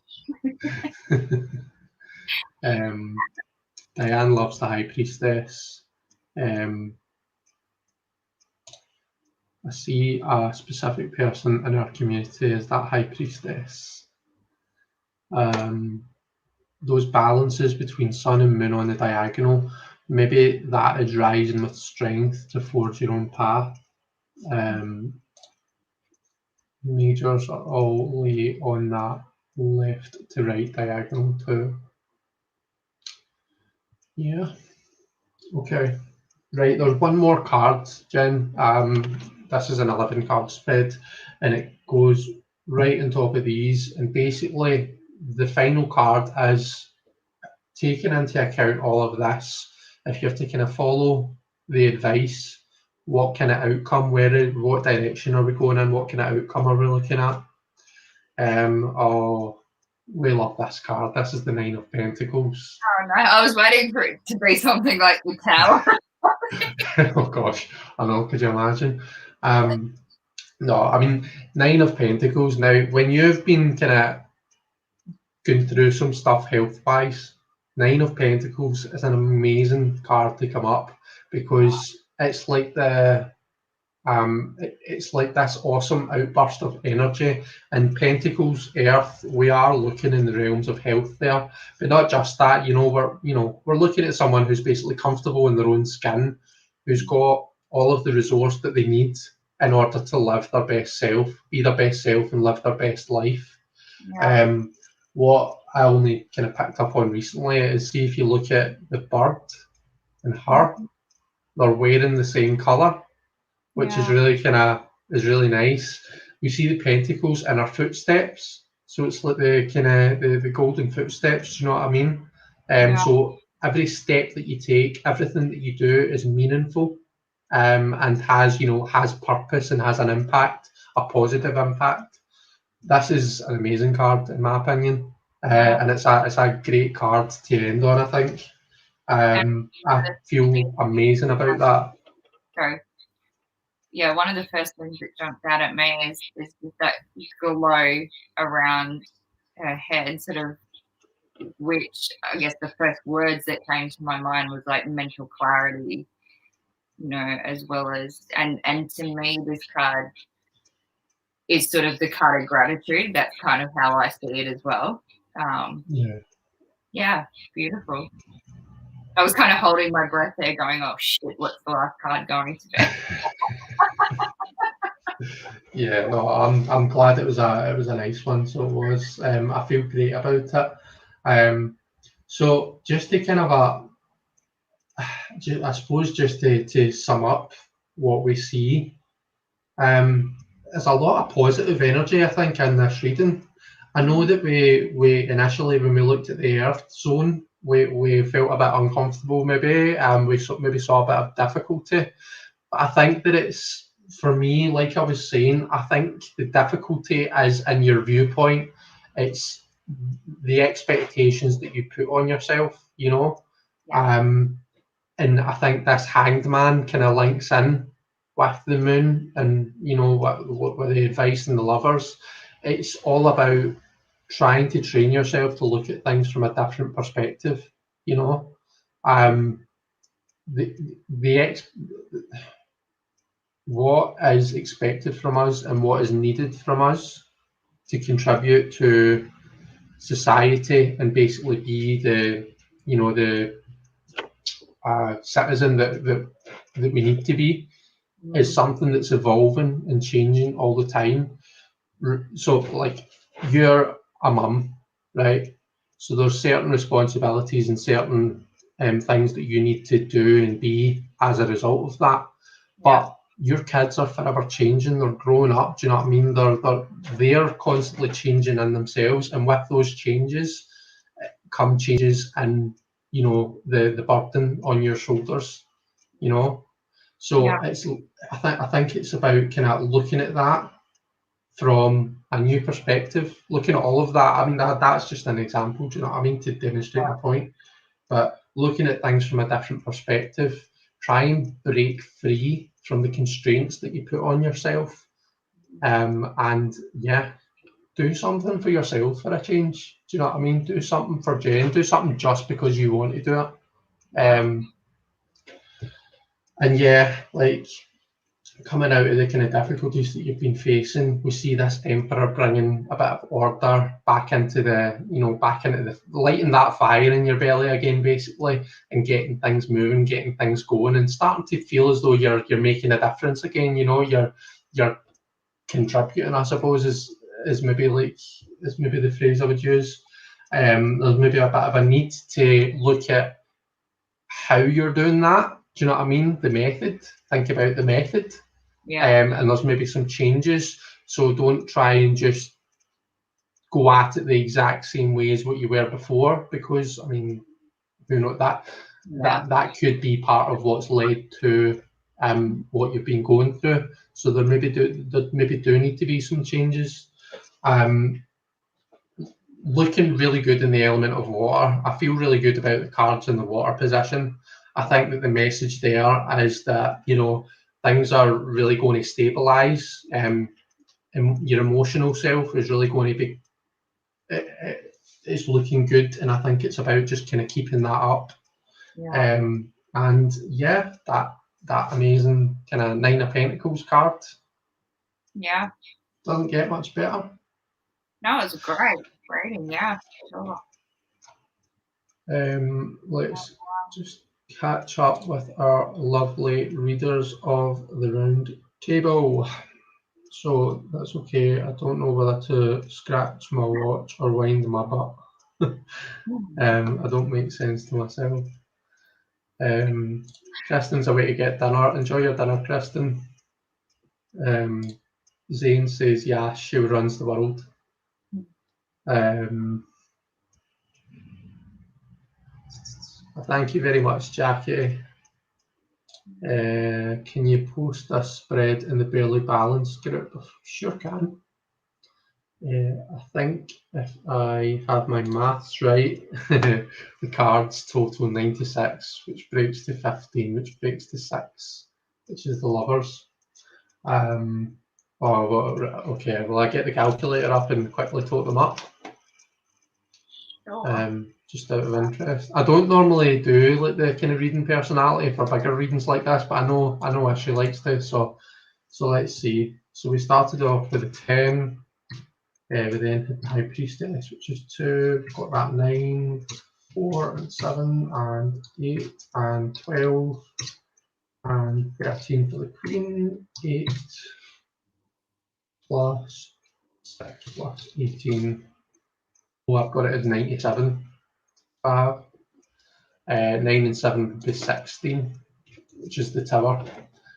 Diane loves the High Priestess. I see a specific person in our community as that High Priestess. Those balances between sun and moon on the diagonal, maybe that is rising with strength to forge your own path. majors are all lay on that left to right diagonal too. Yeah. Okay. Right, there's one more card, Jen. This is an 11 card spread, and it goes right on top of these. And basically, the final card is taking into account all of this. If you have to kind of follow the advice, what kind of outcome, what direction are we going in, what kind of outcome are we looking at? Oh, we love this card. This is the 9 of Pentacles. Oh no, I was waiting for it to be something like the Tower. Oh gosh, I know, could you imagine? No, I mean, 9 of Pentacles. Now, when you've been kind of going through some stuff health-wise, 9 of Pentacles is an amazing card to come up, because it's like it's like this awesome outburst of energy. And Pentacles, Earth, we are looking in the realms of health there, but not just that. We're looking at someone who's basically comfortable in their own skin, who's got all of the resource that they need in order to live their best self, be their best self, and live their best life. Yeah. What I only kind of picked up on recently is, see, if you look at the bird and her, they're wearing the same colour, which is really really nice. We see the pentacles in our footsteps, so it's like the kind of the golden footsteps. Do you know what I mean? So every step that you take, everything that you do is meaningful, and has purpose and has an impact, a positive impact. This is an amazing card, in my opinion, and it's a great card to end on, I think. I feel amazing about that. So, yeah, one of the first things that jumped out at me is that glow around her head, sort of, which I guess the first words that came to my mind was like mental clarity, as well as, and to me, this card is sort of the card of gratitude. That's kind of how I see it as well. Yeah, beautiful. I was kind of holding my breath there, going, "Oh shit, what's the last card going to be?" Yeah, no, I'm glad it was a nice one. So it was. I feel great about it. So just to kind of I suppose just to sum up what we see, there's a lot of positive energy, I think, in this reading. I know that we initially, when we looked at the Earth zone, we felt a bit uncomfortable, maybe, we maybe saw a bit of difficulty. But I think that it's, for me, like I was saying, I think the difficulty is in your viewpoint. It's the expectations that you put on yourself, and I think this Hanged Man kind of links in with the Moon, and with the advice and the Lovers. It's all about trying to train yourself to look at things from a different perspective. What is expected from us and what is needed from us to contribute to society and basically be the citizen that we need to be, is something that's evolving and changing all the time. So, like, you're a mum, right? So there's certain responsibilities and certain things that you need to do and be as a result of that. But your kids are forever changing. They're growing up. Do you know what I mean? They're constantly changing in themselves, and with those changes come changes in the burden on your shoulders. So it's, I think it's about kind of looking at that from a new perspective, looking at all of that. I mean, that's just an example, do you know what I mean, to demonstrate my point. But looking at things from a different perspective, try and break free from the constraints that you put on yourself, and do something for yourself for a change. Do you know what I mean? Do something for Jen. Do something just because you want to do it. And like, coming out of the kind of difficulties that you've been facing, we see this Emperor bringing a bit of order back into the lighting that fire in your belly again, basically, and getting things moving, getting things going, and starting to feel as though you're making a difference again. You're contributing, I suppose, is maybe the phrase I would use. There's maybe a bit of a need to look at how you're doing that. Do you know what I mean? The method. Think about the method. Yeah. And there's maybe some changes. So don't try and just go at it the exact same way as what you were before, because I mean, you know, that could be part of what's led to what you've been going through. So there maybe do need to be some changes. Looking really good in the element of water. I feel really good about the cards in the water position. I think that the message there is that, you know, things are really going to stabilise, and your emotional self is really going to be, it's looking good, and I think it's about just kind of keeping that up. Yeah. And yeah, that amazing kind of Nine of Pentacles card. Yeah. Doesn't get much better. No, it's great reading. Yeah, sure. Let's just catch up with our lovely readers of the round table. So that's okay. I don't know whether to scratch my watch or wind my butt. I don't make sense to myself. Kristen's away to get dinner. Enjoy your dinner, Kristen. Zane says, yeah, she runs the world. Thank you very much, Jackie. Can you post a spread in the Barely Balanced group? Sure can. I think if I have my maths right, the cards total 96, which breaks to 15, which breaks to 6, which is the Lovers. Okay, well, I get the calculator up and quickly tot them up. Sure. Just out of interest. I don't normally do like the kind of reading personality for bigger readings like this, but I know Ashley likes to, so let's see. So we started off with a 10. We then hit the High Priestess, which is 2. We've got that 9, 4, and 7, and 8, and 12, and 13 for the Queen. 8 plus 6 plus 18. Oh, I've got it as 97. 5. 9 and 7 would be 16, which is the Tower.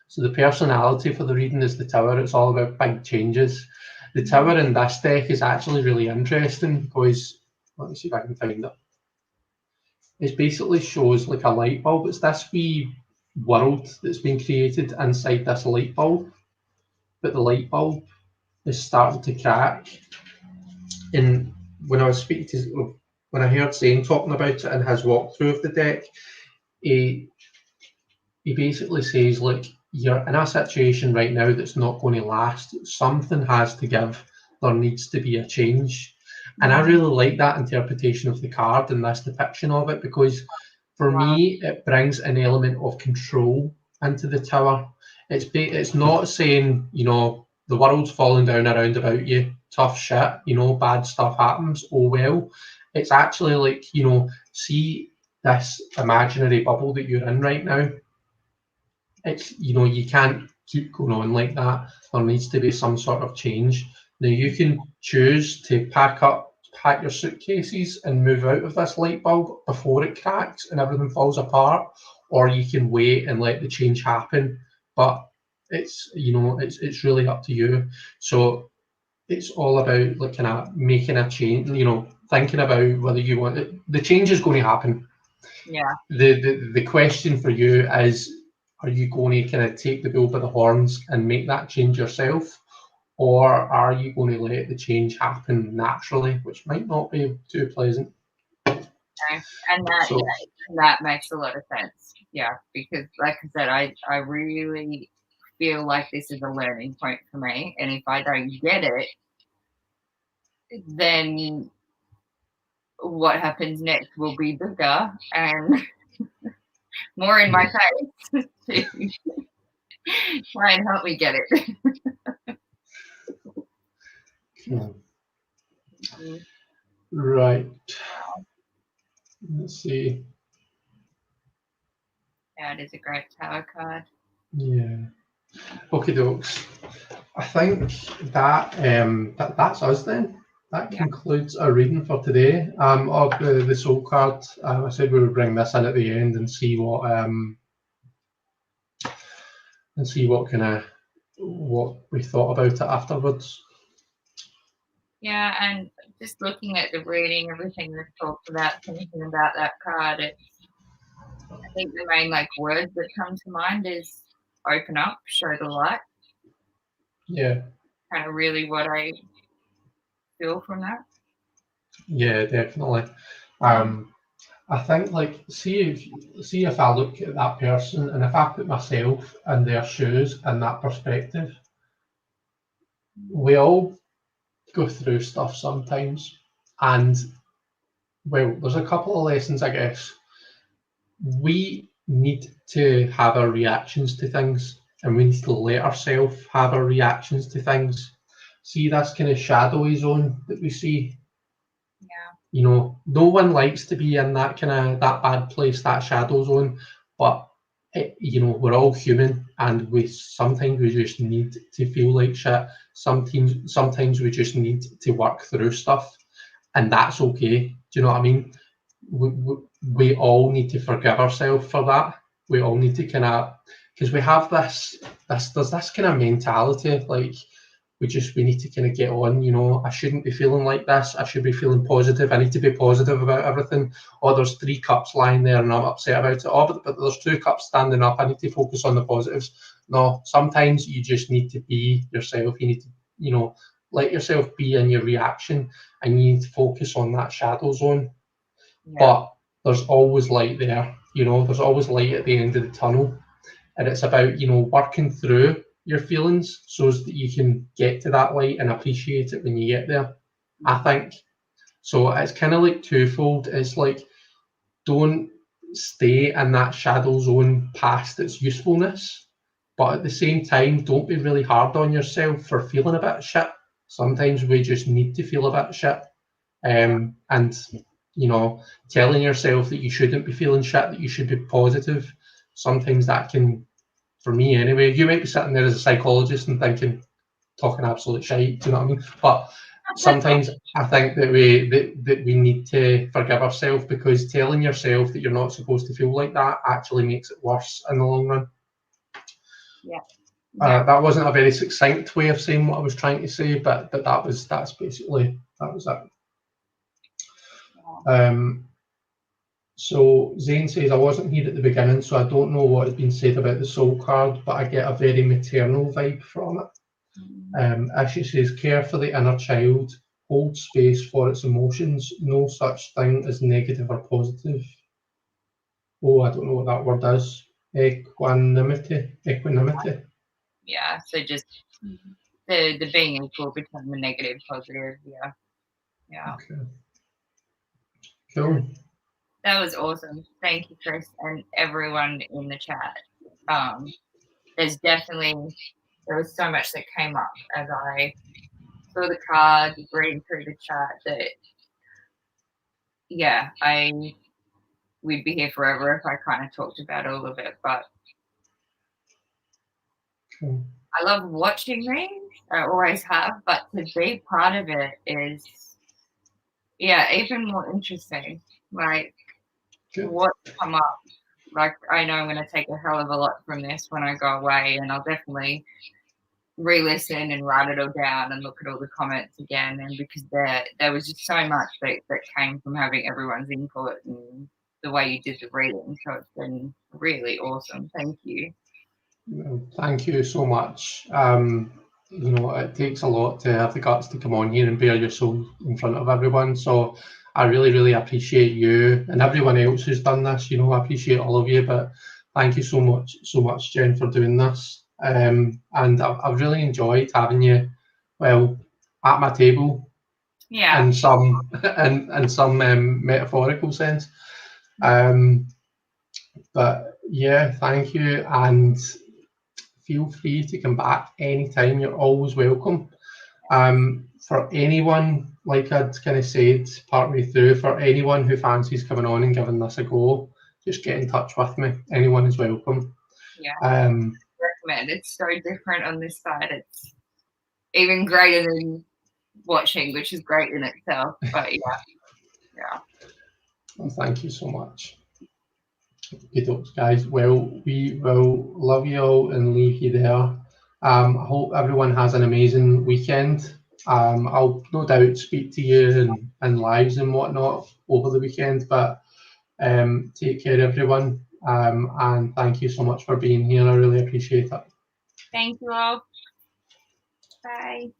So the personality for the reading is the Tower. It's all about big changes. The Tower in this deck is actually really interesting because, let me see if I can find it. It basically shows like a light bulb. It's this wee world that's been created inside this light bulb, but the light bulb is starting to crack. And when I was speaking to, when I heard Zane talking about it in his walkthrough of the deck, he basically says, look, you're in a situation right now that's not going to last. Something has to give. There needs to be a change. And I really like that interpretation of the card and this depiction of it, because for me, it brings an element of control into the Tower. It's not saying, you know, the world's falling down around about you, tough shit, you know, bad stuff happens, oh well. It's actually like, you know, see this imaginary bubble that you're in right now. It's, you know, you can't keep going on like that. There needs to be some sort of change. Now you can choose to pack your suitcases and move out of this light bulb before it cracks and everything falls apart, or you can wait and let the change happen. But it's, you know, it's really up to you. So it's all about like kind of making a change, you know, thinking about whether you want it. The change is going to happen. Yeah. The question for you is, are you going to kind of take the bull by the horns and make that change yourself? Or are you going to let the change happen naturally, which might not be too pleasant? Okay. And that makes a lot of sense. Yeah, because like I said, I really feel like this is a learning point for me. And if I don't get it, then what happens next will be bigger and more in my face to try and help me get it. Right. Let's see. Yeah, it is a great Tower card. Yeah. Okay, dokes. I think that, that's us then. That Yeah. concludes our reading for today of the soul card. I said we would bring this in at the end and see what kind of what we thought about it afterwards. Yeah, and just looking at the reading, everything we've talked about, thinking about that card, I think the main words that come to mind is open up, show the light. Yeah. Kind of really what I feel from that. Yeah, definitely. I think see if I look at that person and if I put myself in their shoes in that perspective, we all go through stuff sometimes, and well, there's a couple of lessons, I guess. We need to have our reactions to things, and we need to let ourselves have our reactions to things. See this kind of shadowy zone that we see. Yeah. No one likes to be in that that bad place, that shadow zone, but we're all human, and sometimes we just need to feel like shit. Sometimes we just need to work through stuff, and that's okay. Do you know what I mean? We all need to forgive ourselves for that. We all need to because we have there's this kind of mentality we need to kind of get on. I shouldn't be feeling like this. I should be feeling positive. I need to be positive about everything. Oh, there's 3 cups lying there and I'm upset about it. Oh, but there's 2 cups standing up. I need to focus on the positives. No, sometimes you just need to be yourself. You need to, let yourself be in your reaction, and you need to focus on that shadow zone. Yeah. But there's always light there. There's always light at the end of the tunnel. And it's about, working through your feelings so that you can get to that light and appreciate it when you get there, I think. So it's kind of twofold. It's don't stay in that shadow zone past its usefulness, but at the same time, don't be really hard on yourself for feeling a bit shit. Sometimes we just need to feel a bit shit. And, telling yourself that you shouldn't be feeling shit, that you should be positive, sometimes that can, for me anyway, you might be sitting there as a psychologist and talking absolute shite, do you know what I mean? But sometimes I think that we need to forgive ourselves, because telling yourself that you're not supposed to feel like that actually makes it worse in the long run. Yeah. That wasn't a very succinct way of saying what I was trying to say, but that was it. So Zane says, I wasn't here at the beginning, so I don't know what has been said about the soul card, but I get a very maternal vibe from it. Ashley says, care for the inner child, hold space for its emotions, no such thing as negative or positive. Oh, I don't know what that word is. Equanimity. Yeah, so just the being equal between the negative, positive, yeah. Okay. Cool. That was awesome. Thank you, Chris, and everyone in the chat. There was so much that came up as I saw the card, reading through the chat, that we'd be here forever if I kind of talked about all of it, but cool. I love watching these. I always have, but to be part of it is, even more interesting. What's come up. I know I'm going to take a hell of a lot from this when I go away, and I'll definitely re-listen and write it all down and look at all the comments again. And because there was just so much that came from having everyone's input and the way you did the reading. So it's been really awesome. Thank you. Thank you so much. It takes a lot to have the guts to come on here and bare your soul in front of everyone. So I really, really appreciate you and everyone else who's done this. I appreciate all of you, but thank you so much, Jen, for doing this. And I've really enjoyed having you, at my table. Yeah. In some metaphorical sense. But yeah, thank you, and feel free to come back anytime. You're always welcome. For anyone, like I'd kind of said partway through, for anyone who fancies coming on and giving this a go, just get in touch with me. Anyone is welcome. Yeah. I recommend. It's so different on this side. even greater than watching, which is great in itself. But yeah. Well, thank you so much. Good guys. Well, we will love you all and leave you there. I hope everyone has an amazing weekend. I'll no doubt speak to you in lives and whatnot over the weekend, but take care, everyone. And thank you so much for being here. I really appreciate it. Thank you all. Bye.